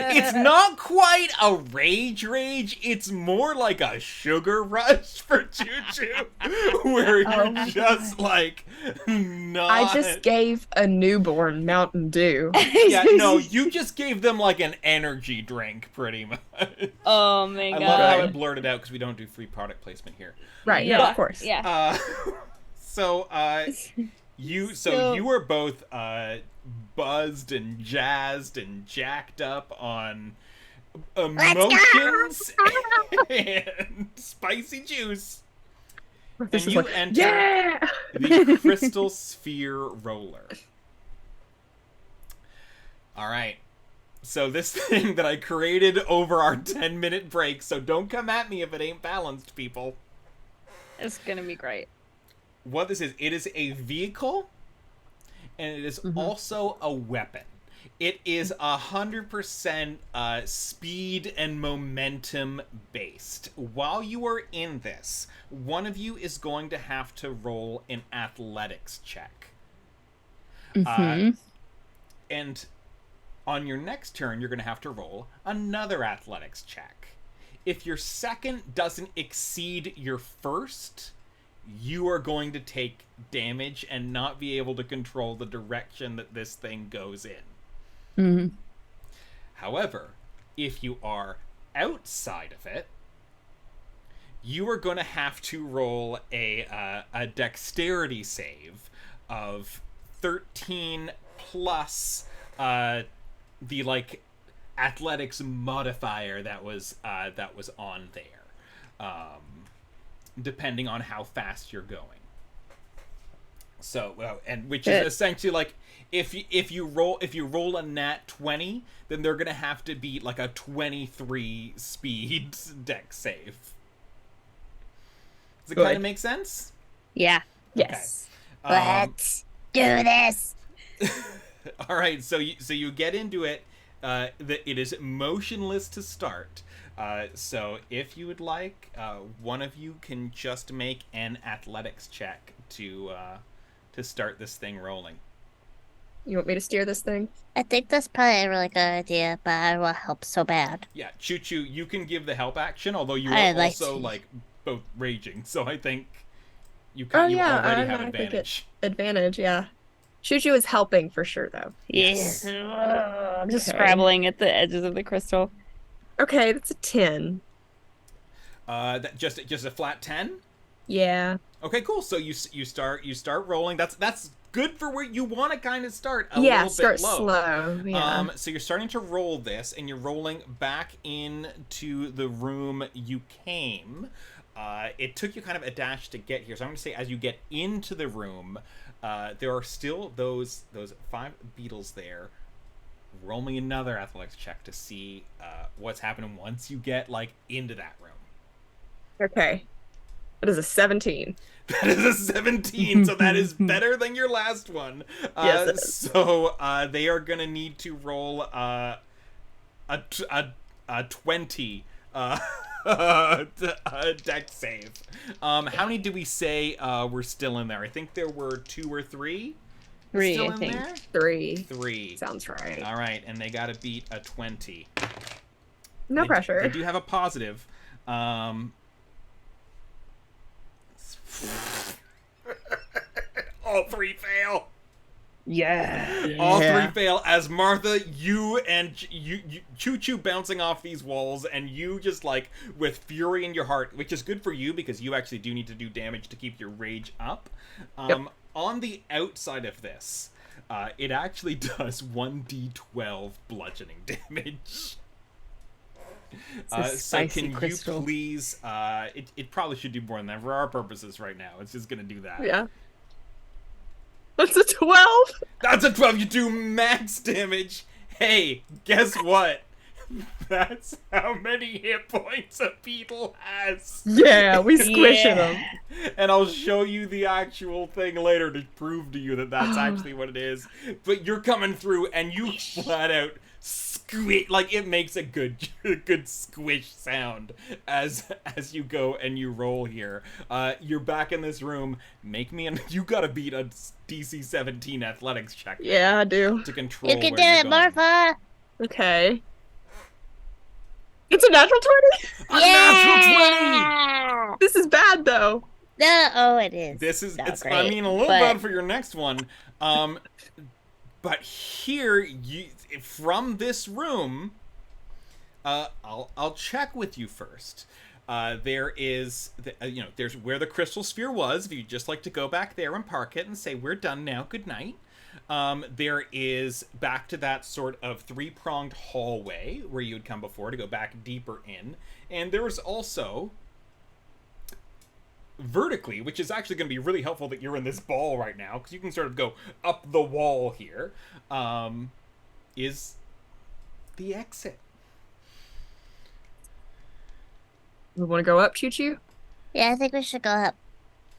Speaker 1: It's not quite a rage, it's more like a sugar rush for ChooChoo, where you're just like not.
Speaker 3: I just gave a newborn Mountain Dew.
Speaker 1: Yeah, no, you just gave them like an energy drink, pretty much.
Speaker 4: Oh my god.
Speaker 1: I love how it blurted out because we don't do free product placement here.
Speaker 3: Right,
Speaker 4: Yeah,
Speaker 3: no, of course.
Speaker 4: Yeah.
Speaker 1: You were both buzzed and jazzed and jacked up on emotions and spicy juice.
Speaker 3: This
Speaker 1: And
Speaker 3: is
Speaker 1: you
Speaker 3: like,
Speaker 1: enter
Speaker 3: yeah!
Speaker 1: the crystal sphere roller. All right. So this thing that I created over our 10-minute break, so don't come at me if it ain't balanced, people.
Speaker 4: It's gonna be great.
Speaker 1: What this is, it is a vehicle, and it is also a weapon. It is 100% speed and momentum based. While you are in this, one of you is going to have to roll an athletics check. And on your next turn, you're going to have to roll another athletics check. If your second doesn't exceed your first, you are going to take damage and not be able to control the direction that this thing goes in. However, if you are outside of it, you are going to have to roll a dexterity save of 13 plus the athletics modifier that was on there. depending on how fast you're going. So, and which is essentially like if you roll a nat 20, then they're gonna have to beat like a 23 speed deck save. Does it kind of make sense?
Speaker 4: Yeah.
Speaker 3: Yes.
Speaker 2: Let's do this.
Speaker 1: All right, so you get into it. It is motionless to start. So if you would like, one of you can just make an athletics check to start this thing rolling.
Speaker 3: You want me to steer this thing?
Speaker 2: I think that's probably a really good idea, but I want help so bad.
Speaker 1: Yeah, ChooChoo, you can give the help action, although you
Speaker 2: I
Speaker 1: are
Speaker 2: like
Speaker 1: also
Speaker 2: to.
Speaker 1: like both raging. So I think you
Speaker 3: Oh,
Speaker 1: you
Speaker 3: yeah,
Speaker 1: already
Speaker 3: I
Speaker 1: have
Speaker 3: think
Speaker 1: advantage.
Speaker 3: Advantage, yeah. ChooChoo is helping for sure, though.
Speaker 1: Yes.
Speaker 4: I'm just
Speaker 3: Okay.
Speaker 4: scrabbling at the edges of the crystal.
Speaker 3: Okay, that's a 10.
Speaker 1: That just a flat 10.
Speaker 3: Yeah.
Speaker 1: Okay, cool. So you start rolling. That's good for where you want to kind of start a
Speaker 3: Yeah,
Speaker 1: little
Speaker 3: start
Speaker 1: bit low.
Speaker 3: slow. Yeah.
Speaker 1: So you're starting to roll this, and you're rolling back into the room you came. It took you kind of a dash to get here, so I'm going to say as you get into the room, there are still those 5 beetles there. Roll me another athletics check to see what's happening once you get like into that room.
Speaker 3: Okay. That is a 17.
Speaker 1: That is a 17, so that is better than your last one.
Speaker 3: Yes, it is.
Speaker 1: So they are gonna need to roll a 20 deck save. How many did we say were still in there? I think there were 2 or 3.
Speaker 4: 3,
Speaker 1: still
Speaker 4: I
Speaker 1: in
Speaker 4: think.
Speaker 1: there?
Speaker 3: 3.
Speaker 1: 3.
Speaker 3: Sounds right.
Speaker 1: All right, and they got to beat a 20.
Speaker 3: No pressure.
Speaker 1: They do have a positive. All 3 fail.
Speaker 4: Yeah.
Speaker 1: All 3 fail as Martha, you and ChooChoo bouncing off these walls, and you just like with fury in your heart, which is good for you because you actually do need to do damage to keep your rage up.
Speaker 3: Yep.
Speaker 1: On the outside of this, it actually does 1d12 bludgeoning damage. So can
Speaker 4: crystal.
Speaker 1: you please? It probably should do more than that for our purposes right now. It's just gonna do that.
Speaker 3: Yeah. That's a 12.
Speaker 1: That's a 12. You do max damage. Hey, guess what? That's how many hit points a beetle has.
Speaker 3: Yeah, we squishing
Speaker 4: Yeah.
Speaker 3: them.
Speaker 1: And I'll show you the actual thing later to prove to you that that's actually what it is. But you're coming through and you flat out squish, like it makes a good squish sound as you go and you roll here. You're back in this room. Make me you gotta beat a DC 17 athletics check
Speaker 3: Yeah, I do.
Speaker 1: to control.
Speaker 2: You can
Speaker 1: where
Speaker 2: do
Speaker 1: you're
Speaker 2: it,
Speaker 1: going.
Speaker 2: Martha.
Speaker 3: Okay. It's a natural 20?
Speaker 1: A natural 20.
Speaker 2: Yeah.
Speaker 3: This is bad, though.
Speaker 2: No, oh, it is.
Speaker 1: This is
Speaker 2: not
Speaker 1: it's
Speaker 2: great,
Speaker 1: I mean a little
Speaker 2: but-
Speaker 1: bad for your next one. But here you from this room I'll check with you first. There is there's where the crystal sphere was. If you'd just like to go back there and park it and say we're done now, good night. There is back to that sort of 3-pronged hallway where you would come before to go back deeper in. And there is also vertically, which is actually going to be really helpful that you're in this ball right now, because you can sort of go up the wall here, is the exit.
Speaker 3: We want to go up, ChooChoo?
Speaker 2: Yeah, I think we should go up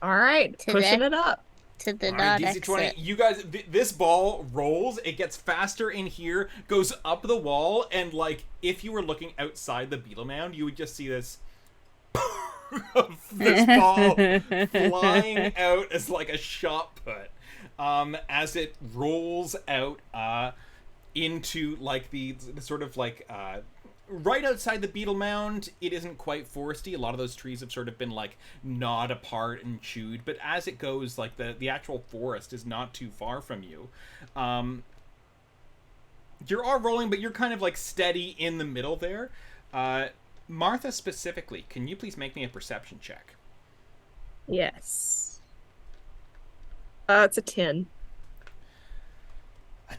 Speaker 3: All right,
Speaker 2: To
Speaker 3: pushing
Speaker 2: the-
Speaker 3: it up.
Speaker 2: to the
Speaker 1: All right,
Speaker 2: non-exit.
Speaker 1: DC-20, you guys, this ball rolls, it gets faster in here, goes up the wall, and like, if you were looking outside the beetle mound, you would just see this this ball flying out as like a shot put, as it rolls out into like the sort of like right outside the beetle mound. It isn't quite foresty. A lot of those trees have sort of been like gnawed apart and chewed, but as it goes, like the actual forest is not too far from you. You're all rolling, but you're kind of like steady in the middle there. Martha specifically, can you please make me a perception check?
Speaker 3: Yes. It's a 10.
Speaker 1: A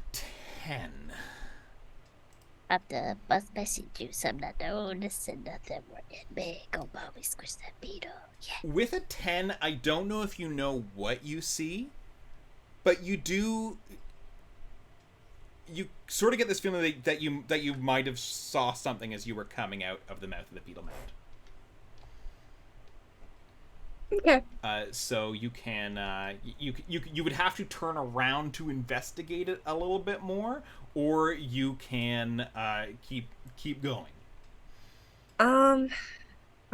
Speaker 1: 10.
Speaker 2: After bus message you some not notice and nothing more in me. Go Bobby squish that beetle. Yeah.
Speaker 1: With a 10, I don't know if you know what you see, but you do. You sort of get this feeling that you might have saw something as you were coming out of the mouth of the beetle mound.
Speaker 3: Okay.
Speaker 1: So you can you would have to turn around to investigate it a little bit more, or you can keep going.
Speaker 3: I'm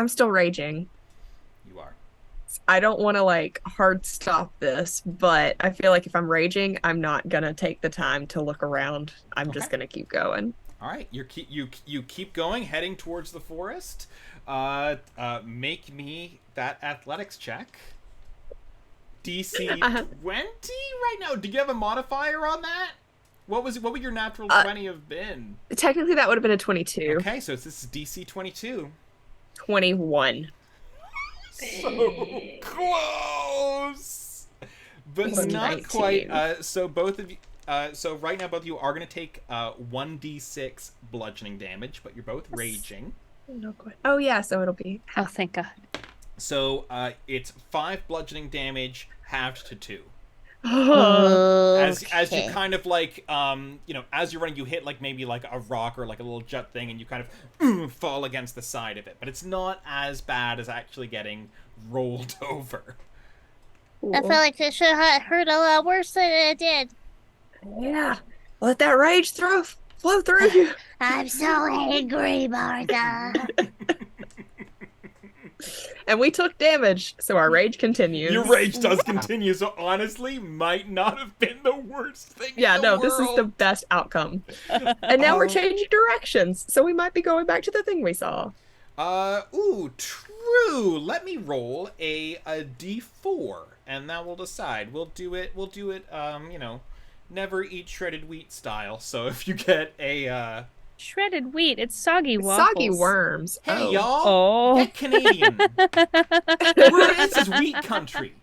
Speaker 3: still raging.
Speaker 1: You are.
Speaker 3: I don't want to like hard stop this, but I feel like if I'm raging, I'm not gonna take the time to look around. I'm just gonna keep going.
Speaker 1: All right, you keep going, heading towards the forest. Make me that athletics check. DC 20 right now. Do you have a modifier on that? What would your natural 20 have been?
Speaker 3: Technically, that would have been a 22.
Speaker 1: Okay, so this is DC 22.
Speaker 3: 21.
Speaker 1: So close, but
Speaker 3: It's
Speaker 1: not
Speaker 3: 19.
Speaker 1: quite. So both of you. So right now, both of you are going to take 1d6 bludgeoning damage, but you're both raging.
Speaker 3: Not quite. Oh yeah, so it'll be.
Speaker 4: Oh, thank God.
Speaker 1: So it's 5 bludgeoning damage halved to 2.
Speaker 2: Okay.
Speaker 1: As you kind of like as you're running, you hit like maybe like a rock or like a little jut thing, and you kind of fall against the side of it. But it's not as bad as actually getting rolled over.
Speaker 2: I felt like it should have hurt a lot worse than it did.
Speaker 3: Yeah. Let that rage flow through you.
Speaker 2: I'm so angry, Martha.
Speaker 3: And we took damage, so our rage continues.
Speaker 1: Your rage does continue, so honestly, might not have been the worst thing.
Speaker 3: Yeah,
Speaker 1: in the
Speaker 3: no,
Speaker 1: world.
Speaker 3: this is the best outcome. And now we're changing directions, so we might be going back to the thing we saw.
Speaker 1: True. Let me roll a d4, and that will decide. We'll do it. Never eat shredded wheat style. So if you get a
Speaker 4: Shredded wheat. It's soggy waffles.
Speaker 3: Soggy worms.
Speaker 1: hey
Speaker 3: Oh.
Speaker 1: y'all,
Speaker 4: Oh.
Speaker 1: get Canadian. This is wheat country.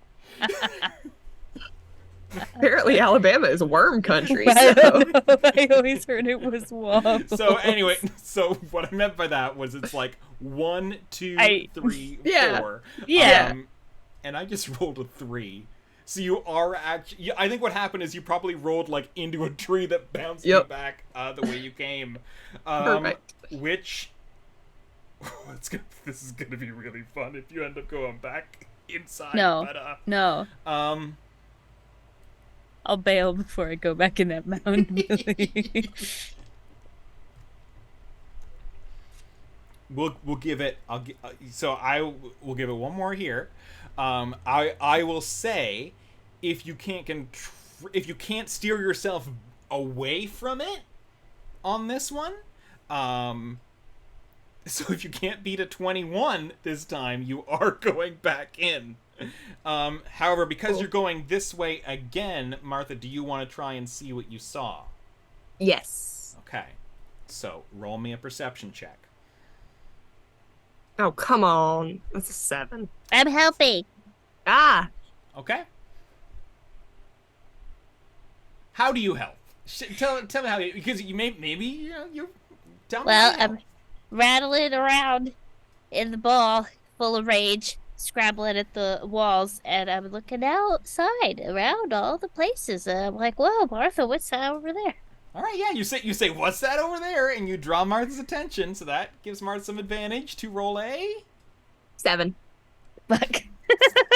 Speaker 3: Apparently Alabama is worm country.
Speaker 4: I
Speaker 3: So.
Speaker 4: don't know. I always heard it was waffles.
Speaker 1: So anyway, so what I meant by that was it's like 1, 2, 3,
Speaker 3: Yeah.
Speaker 1: 4.
Speaker 4: Yeah.
Speaker 1: And I just rolled a 3. So you are actually. I think what happened is you probably rolled like into a tree that bounced you back the way you came.
Speaker 3: Perfect.
Speaker 1: Which. This is gonna be really fun if you end up going back inside.
Speaker 4: No.
Speaker 1: But,
Speaker 4: No. I'll bail before I go back in that mound.
Speaker 1: We'll give it. We'll give it one more here. I will say, if you can't steer yourself away from it on this one, so if you can't beat a 21 this time, you are going back in. However, because you're going this way again, Martha, do you want to try and see what you saw?
Speaker 3: Yes.
Speaker 1: Okay, so roll me a perception check.
Speaker 3: Oh, come on. That's a 7.
Speaker 2: I'm helping.
Speaker 3: Ah.
Speaker 1: Okay. How do you help? Tell me how you, because you maybe you tell me.
Speaker 2: Well,
Speaker 1: how you
Speaker 2: I'm rattling around in the ball, full of rage, scrabbling at the walls, and I'm looking outside around all the places. I'm like, "Whoa, Martha, what's that over there?"
Speaker 1: All right, yeah. You say, what's that over there? And you draw Martha's attention, so that gives Martha some advantage to roll a
Speaker 3: 7.
Speaker 2: Fuck.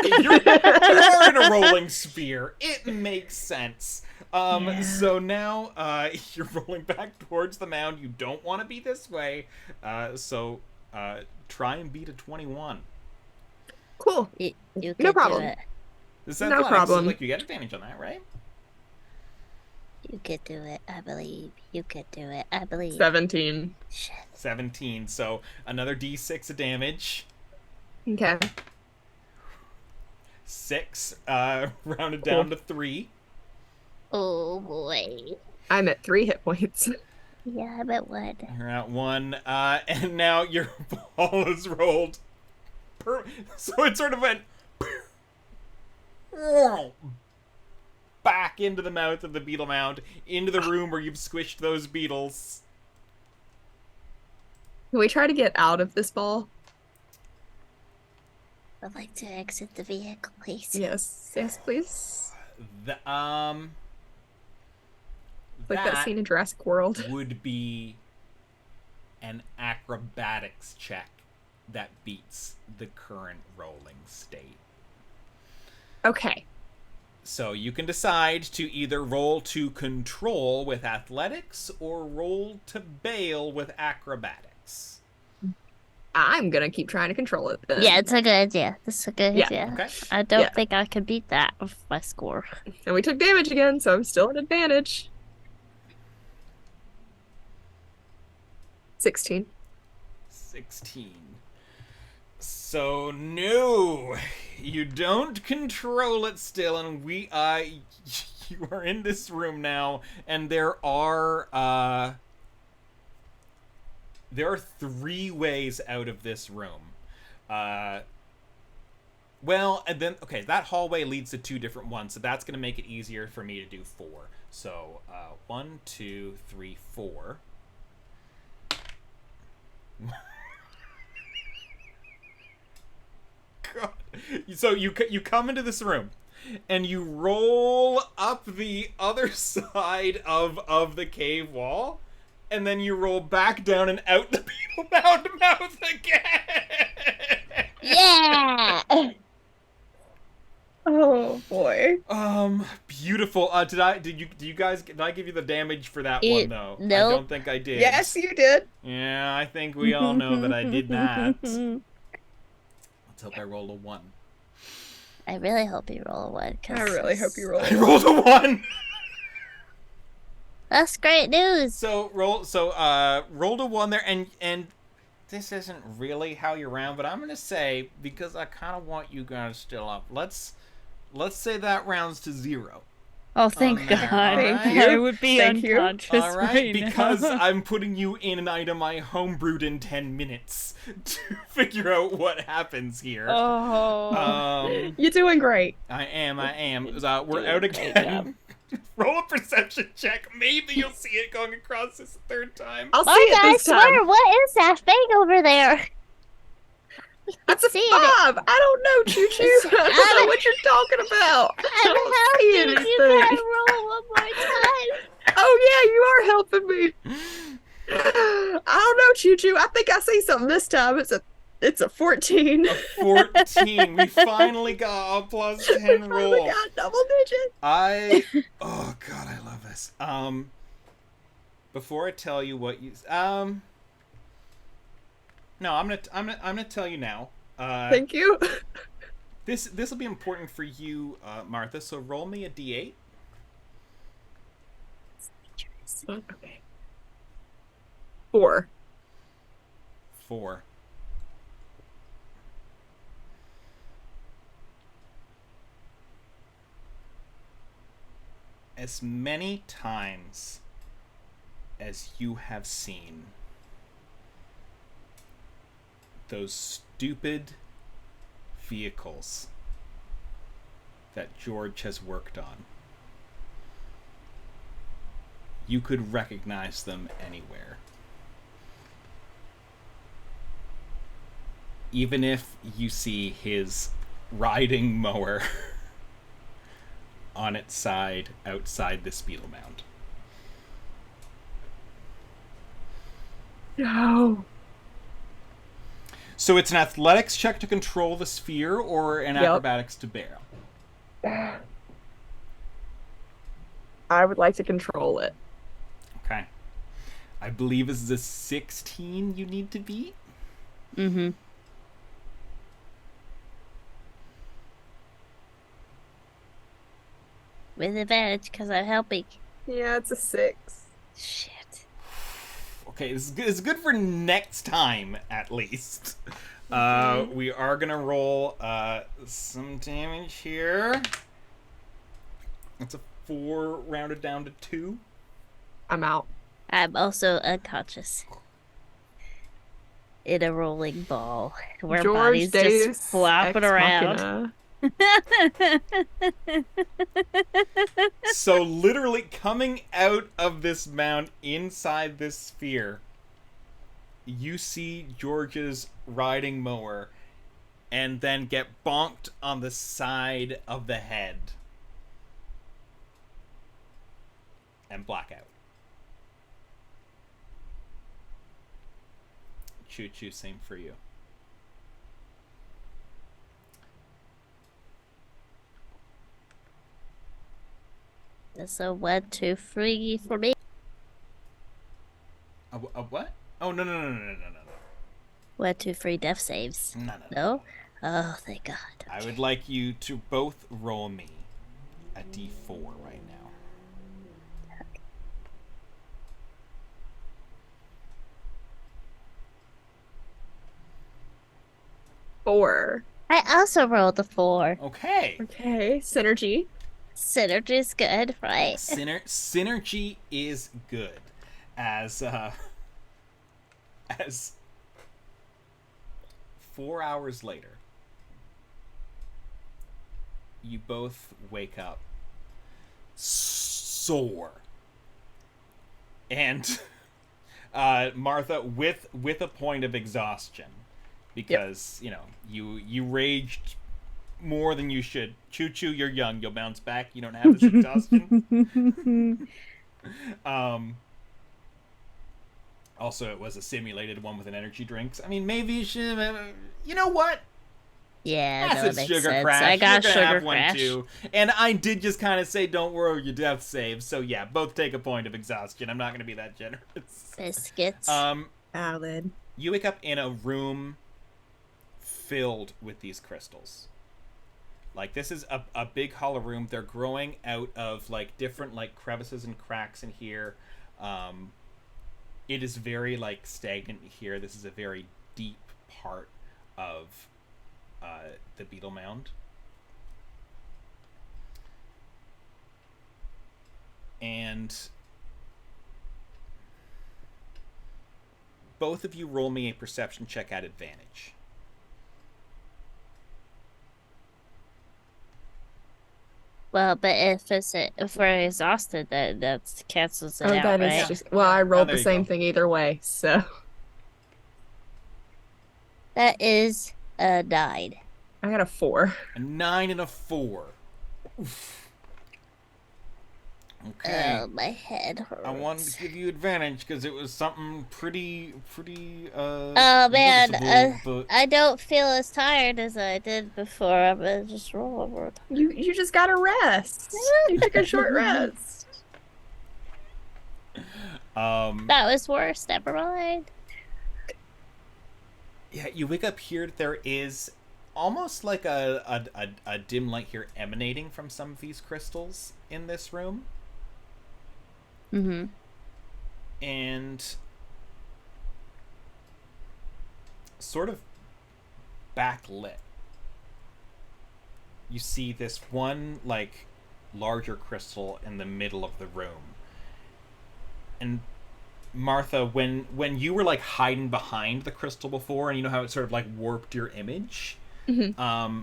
Speaker 1: You're in a rolling sphere. It makes sense. So now you're rolling back towards the mound. You don't want to be this way. So try and beat a 21.
Speaker 3: Cool.
Speaker 2: You can
Speaker 3: No problem.
Speaker 2: do it.
Speaker 1: This
Speaker 3: No
Speaker 1: athletics,
Speaker 3: problem.
Speaker 1: So, like, you get advantage on that, right?
Speaker 2: You could do it. I believe. You could do it. I believe.
Speaker 3: 17.
Speaker 2: Shit.
Speaker 1: 17. So another d6 of damage.
Speaker 3: Okay.
Speaker 1: 6. Rounded down to 3.
Speaker 2: Oh boy.
Speaker 3: I'm at 3 hit points.
Speaker 2: Yeah, I'm at 1.
Speaker 1: You're at 1. And now your ball is rolled. So it sort of went back into the mouth of the beetle mound, into the room where you've squished those beetles.
Speaker 3: Can we try to get out of this ball?
Speaker 2: I'd like to exit the vehicle, please.
Speaker 3: Yes. Yes, please.
Speaker 1: The,
Speaker 3: Like that scene in Jurassic World.
Speaker 1: would be an acrobatics check that beats the current rolling state.
Speaker 3: Okay.
Speaker 1: So you can decide to either roll to control with athletics or roll to bail with acrobatics.
Speaker 3: I'm gonna keep trying to control it then.
Speaker 2: Yeah, it's a good idea. It's a good
Speaker 3: Yeah.
Speaker 2: idea.
Speaker 1: Okay.
Speaker 2: I don't
Speaker 3: Yeah.
Speaker 2: think I can beat that with my score.
Speaker 3: And we took damage again, so I'm still at advantage. 16.
Speaker 1: 16. So no, you don't control it still, and you are in this room now, and there are 3 ways out of this room. Well, and then okay, that hallway leads to 2 different ones, so that's gonna make it easier for me to do 4. So 1, 2, 3, 4. God. So you come into this room, and you roll up the other side of the cave wall, and then you roll back down and out the Beetlebound mouth again.
Speaker 2: Yeah!
Speaker 3: Oh boy.
Speaker 1: Beautiful. Did I give you the damage for that one though?
Speaker 2: Nope.
Speaker 1: I don't think I did.
Speaker 3: Yes, you did.
Speaker 1: Yeah, I think we all know that I did that. Let's hope I rolled a 1.
Speaker 2: I really hope you roll a 1.
Speaker 3: I really hope you roll.
Speaker 1: I rolled a 1.
Speaker 2: That's great news.
Speaker 1: So rolled a 1 there, and this isn't really how you round, but I'm gonna say, because I kind of want you guys still up. Let's say that rounds to 0.
Speaker 4: Oh, thank
Speaker 1: On there,
Speaker 4: God.
Speaker 1: alright?
Speaker 4: I would be
Speaker 3: Thank you.
Speaker 4: unconscious
Speaker 1: All right,
Speaker 4: right
Speaker 1: because
Speaker 4: now.
Speaker 1: I'm putting you in an item I homebrewed in 10 minutes to figure out what happens here.
Speaker 4: Oh.
Speaker 3: You're doing great.
Speaker 1: I am. We're out
Speaker 4: Doing a great
Speaker 1: again. Roll a perception check. Maybe you'll see it going across this 3rd time.
Speaker 3: I'll see
Speaker 2: Mark,
Speaker 3: it
Speaker 2: I
Speaker 3: this
Speaker 2: swear,
Speaker 3: time.
Speaker 2: what is that thing over there?
Speaker 3: That's a 5.
Speaker 2: see it.
Speaker 3: I don't know, ChooChoo. I don't know what you're talking about. I don't see
Speaker 2: helping you. Can
Speaker 3: anything.
Speaker 2: roll one more time?
Speaker 3: Oh yeah, you are helping me. I don't know, ChooChoo. I think I see something this time. It's a 14.
Speaker 1: 14. We finally got a plus 10 roll.
Speaker 3: We got double digits.
Speaker 1: Oh god, I love this. Before I tell you what you no, I'm gonna tell you now.
Speaker 3: Thank you.
Speaker 1: This will be important for you, Martha. So roll me a d8.
Speaker 3: Okay. 4.
Speaker 1: 4. As many times as you have seen those stupid vehicles that George has worked on, you could recognize them anywhere. Even if you see his riding mower on its side outside this beetle mound.
Speaker 3: No.
Speaker 1: So it's an athletics check to control the sphere or an acrobatics to bear?
Speaker 3: I would like to control it.
Speaker 1: Okay. I believe this is a 16 you need to beat.
Speaker 4: Mm-hmm.
Speaker 2: With advantage, because I'm helping.
Speaker 3: Yeah, it's a 6.
Speaker 2: Shit.
Speaker 1: Okay, it's good for next time, at least. We are gonna roll some damage here. That's a 4 rounded down to 2.
Speaker 3: I'm out.
Speaker 2: I'm also unconscious. In a rolling ball. Where
Speaker 3: George
Speaker 2: bodies
Speaker 3: Deus
Speaker 2: just flopping
Speaker 3: Ex
Speaker 2: around.
Speaker 3: Machina.
Speaker 1: So literally coming out of this mound inside this sphere you see George's riding mower and then get bonked on the side of the head and blackout. ChooChoo, same for you.
Speaker 2: That's a 1, 2, 3 for me.
Speaker 1: A what? Oh, no.
Speaker 2: 1, 2, 3 death saves.
Speaker 1: No.
Speaker 2: No? Oh, thank God.
Speaker 1: I would like you to both roll me a d4 right now.
Speaker 3: Four.
Speaker 2: I also rolled a 4.
Speaker 1: Okay.
Speaker 3: Okay, synergy.
Speaker 2: Synergy's good, right?
Speaker 1: Synergy is good. As 4 hours later, you both wake up sore. And Martha with a point of exhaustion because, you raged more than you should. ChooChoo, you're young, you'll bounce back. You don't have this exhaustion. Also, it was a simulated one with an energy drink. I mean, maybe you should. You know what?
Speaker 2: Yeah,
Speaker 1: That's
Speaker 2: that
Speaker 1: a
Speaker 2: makes
Speaker 1: sugar
Speaker 2: sense.
Speaker 1: crash.
Speaker 2: I got
Speaker 1: You're gonna
Speaker 2: sugar
Speaker 1: have one
Speaker 2: crash.
Speaker 1: too. And I did just kind of say, don't worry your death save. So yeah, both take a point of exhaustion. I'm not gonna be that generous.
Speaker 2: Biscuits.
Speaker 3: Valid.
Speaker 1: You wake up in a room filled with these crystals. Like, this is a big hollow room. They're growing out of like different like crevices and cracks in here. It is very like stagnant here. This is a very deep part of the beetle mound. And both of you roll me a perception check at advantage.
Speaker 2: Well, but if we're exhausted, that cancels it
Speaker 3: Oh,
Speaker 2: out,
Speaker 3: that
Speaker 2: right?
Speaker 3: is just. Well, I rolled
Speaker 1: there
Speaker 3: the
Speaker 1: you
Speaker 3: same
Speaker 1: go.
Speaker 3: thing either way, so.
Speaker 2: That is a 9.
Speaker 3: I got a 4.
Speaker 1: A 9 and a 4. Oof. Okay.
Speaker 2: Oh, my head hurts.
Speaker 1: I wanted to give you advantage because it was something pretty
Speaker 2: Oh man,
Speaker 1: noticeable, but
Speaker 2: I don't feel as tired as I did before. I'm gonna just roll over.
Speaker 3: You just gotta rest. You took a short rest.
Speaker 2: That was worse. Never mind.
Speaker 1: yeah, you wake up here. There is almost like a dim light here emanating from some of these crystals in this room.
Speaker 2: Mm-hmm.
Speaker 1: And sort of backlit, you see this one like larger crystal in the middle of the room. And Martha, when you were like hiding behind the crystal before, and you know how it sort of like warped your image,
Speaker 3: Mm-hmm.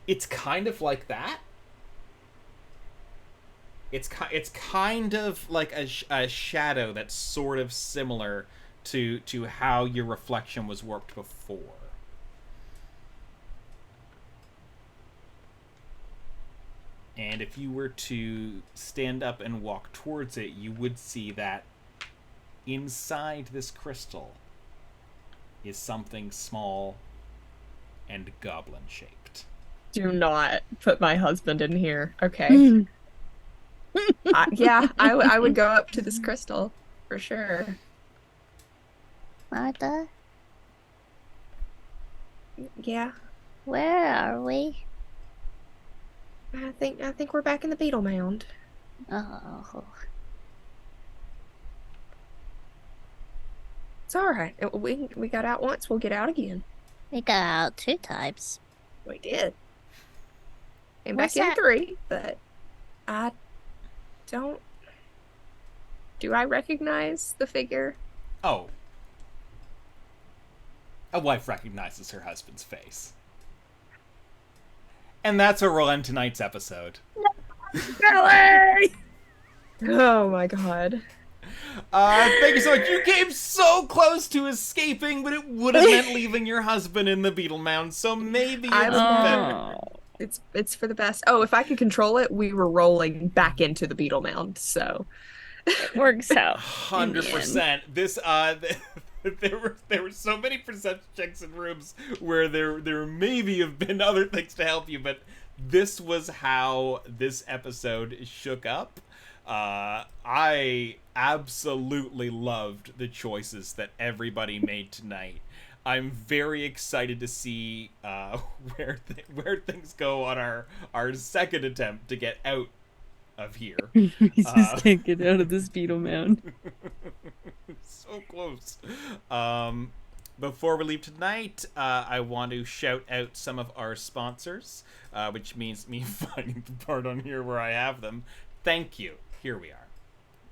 Speaker 1: it's kind of like that. It's kind of like a shadow that's sort of similar to how your reflection was warped before. And if you were to stand up and walk towards it, you would see that inside this crystal is something small and goblin shaped.
Speaker 3: Do not put my husband in here. Okay. I would go up to this crystal for sure.
Speaker 2: Martha,
Speaker 3: Yeah,
Speaker 2: where are we?
Speaker 3: I think we're back in the beetle mound.
Speaker 2: Oh,
Speaker 3: It's all right. We got out once. We'll get out again.
Speaker 2: we got out 2 times.
Speaker 3: We did. And
Speaker 2: What's
Speaker 3: back in
Speaker 2: that?
Speaker 3: 3, but I don't. Do I recognize the figure?
Speaker 1: Oh. A wife recognizes her husband's face. And that's where we'll end tonight's episode.
Speaker 3: Really? Oh my god.
Speaker 1: Thank you so much. You came so close to escaping, but it would have meant leaving your husband in the beetle mound, so maybe
Speaker 3: I
Speaker 1: it's
Speaker 3: was
Speaker 1: better.
Speaker 4: Oh.
Speaker 3: It's for the best. Oh, if I can control it, we were rolling back into the beetle mound, so
Speaker 4: It works out. in the end.
Speaker 1: 100%. This there were so many perception checks in rooms where there maybe have been other things to help you, but this was how this episode shook up. I absolutely loved the choices that everybody made tonight. I'm very excited to see where things go on our second attempt to get out of here.
Speaker 4: We just can't get out of this beetle mound.
Speaker 1: So close. Before we leave tonight, I want to shout out some of our sponsors, which means me finding the part on here where I have them. Thank you. Here we are.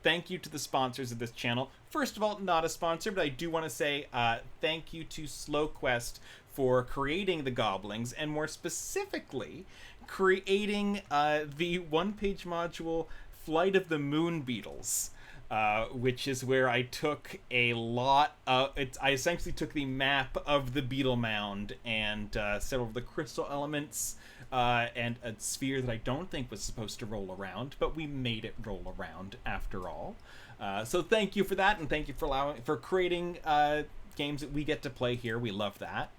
Speaker 1: Thank you to the sponsors of this channel. First of all, not a sponsor, but I do want to say thank you to SlowQuest for creating the Goblings, and more specifically, creating the one-page module Flight of the Moon Beetles, which is where I took a lot of... I essentially took the map of the beetle mound and several of the crystal elements, and a sphere that I don't think was supposed to roll around, but we made it roll around after all. So thank you for that, and thank you for creating games that we get to play here. We love that.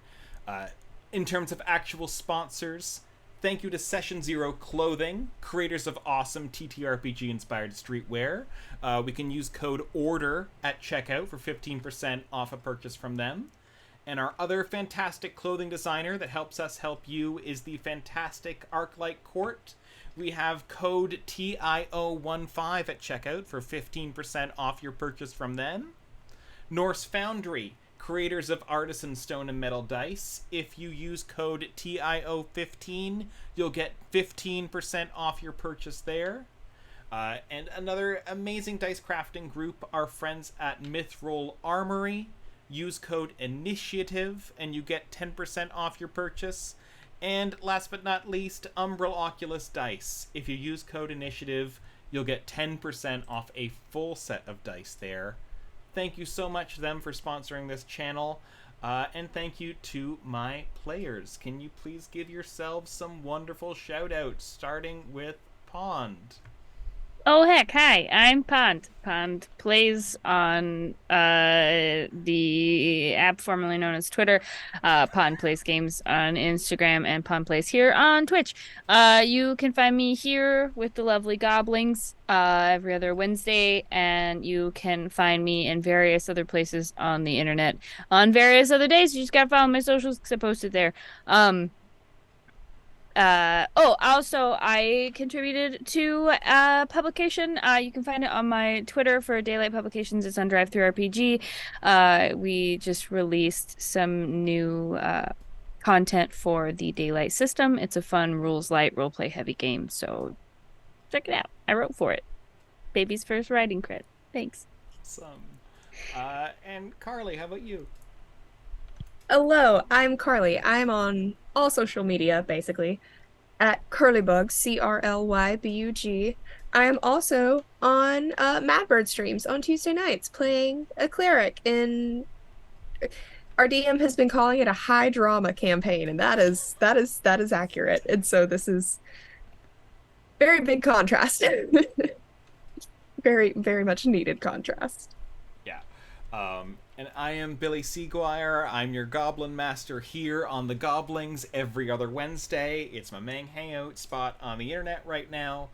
Speaker 1: In terms of actual sponsors, thank you to Session Zero Clothing, creators of awesome TTRPG-inspired streetwear. We can use code ORDER at checkout for 15% off a purchase from them. And our other fantastic clothing designer that helps us help you is the fantastic Arclight Court. We have code TIO15 at checkout for 15% off your purchase from them. Norse Foundry, creators of Artisan Stone and Metal Dice. If you use code TIO15, you'll get 15% off your purchase there. And another amazing dice crafting group, our friends at Mythroll Armory. Use code INITIATIVE and you get 10% off your purchase. And last but not least, Umbral Oculus Dice. If you use code INITIATIVE, you'll get 10% off a full set of dice there. Thank you so much to them for sponsoring this channel. And thank you to my players. Can you please give yourselves some wonderful shout-outs, starting with Pond?
Speaker 4: Oh heck, hi, I'm Pond. Pond plays on the app formerly known as Twitter. Pond plays games on Instagram, and Pond plays here on Twitch. You can find me here with the lovely Goblings every other Wednesday, and you can find me in various other places on the internet on various other days. You just gotta follow my socials because I posted there. Also, I contributed to a publication. You can find it on my Twitter for Daylight Publications. It's on Drive-Thru RPG. We just released some new content for the Daylight system. It's a fun, rules-light, role-play-heavy game, so check it out. I wrote for it. Baby's first writing credit. Thanks.
Speaker 1: Awesome. And Carly, how about you?
Speaker 3: hello, I'm Carly. I'm on all social media, basically, at Curlybug, CRLYBUG. I am also on Madbird streams on Tuesday nights, playing a cleric in... Our DM has been calling it a high drama campaign, and that is accurate. And so this is very big contrast. Very, very much needed contrast.
Speaker 1: Yeah. And I am Billy Seguire. I'm your Goblin Master here on the Goblings every other Wednesday. It's my main hangout spot on the internet right now.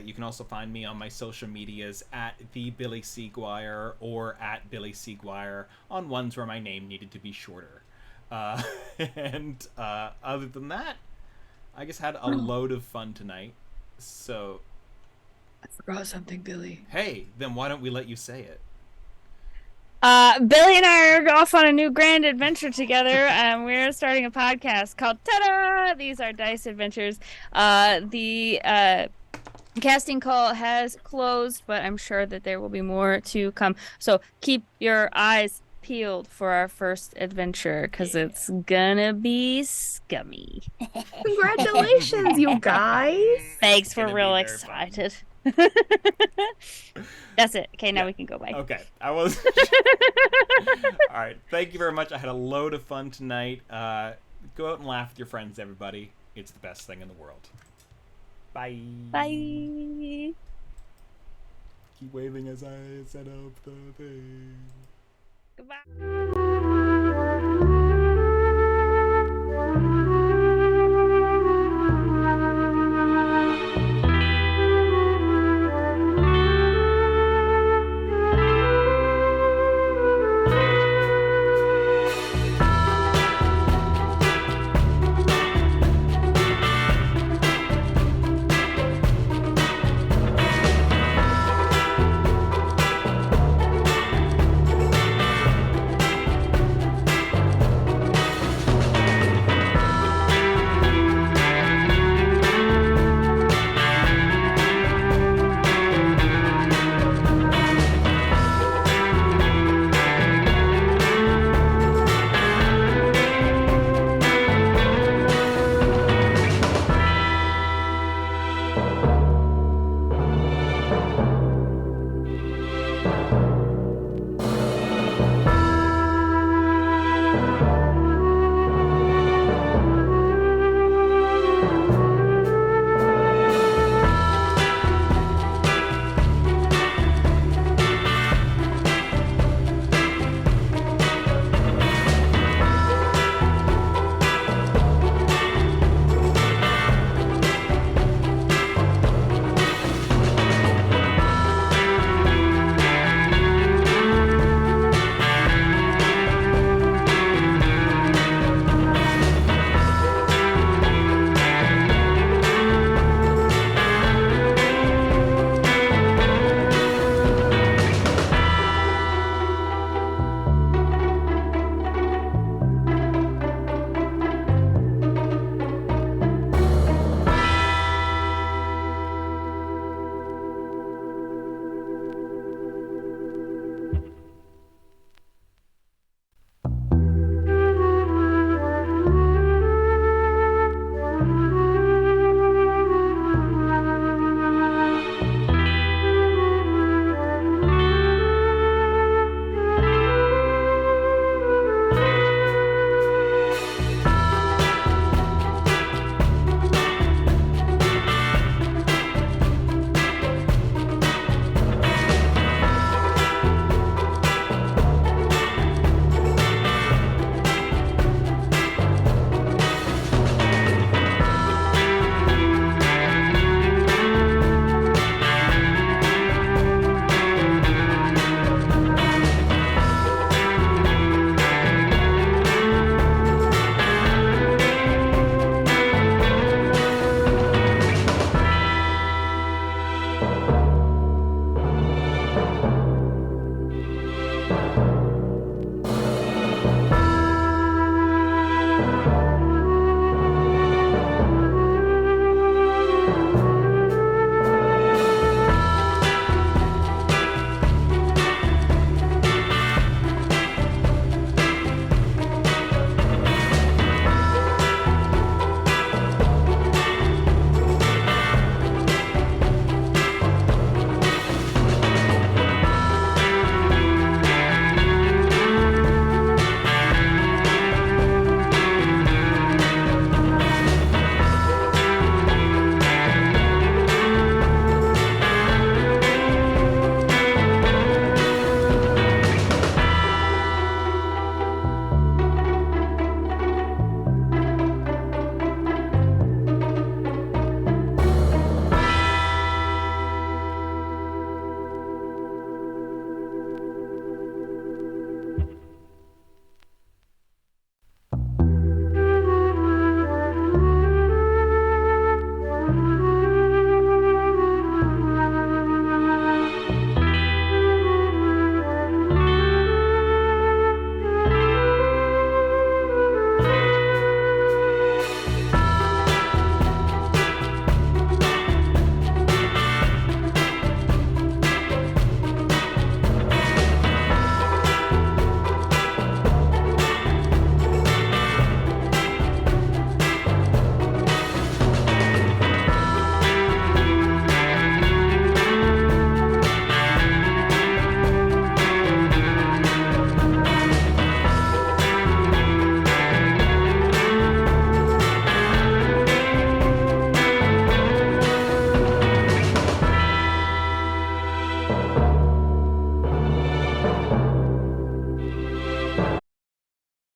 Speaker 1: You can also find me on my social medias at the Billy Seguire or at Billy Seguire on ones where my name needed to be shorter. And other than that, I just had a load of fun tonight. So
Speaker 5: I forgot something, Billy.
Speaker 1: hey, then why don't we let you say it?
Speaker 4: Billy and I are off on a new grand adventure together, and we're starting a podcast called Ta-da! These are Dice Adventures. The casting call has closed, but I'm sure that there will be more to come. So keep your eyes peeled for our first adventure, because it's gonna be scummy.
Speaker 3: Congratulations, you guys!
Speaker 4: Thanks,
Speaker 1: Gonna
Speaker 4: we're
Speaker 1: be
Speaker 4: real
Speaker 1: very fun.
Speaker 4: excited. That's it. Okay, now
Speaker 1: Yeah.
Speaker 4: we can go. Bye.
Speaker 1: Okay, I was. All right, thank you very much. I had a load of fun tonight. Go out and laugh with your friends, everybody. It's the best thing in the world. Bye.
Speaker 4: Bye.
Speaker 1: Keep waving as I set up the thing.
Speaker 4: Goodbye.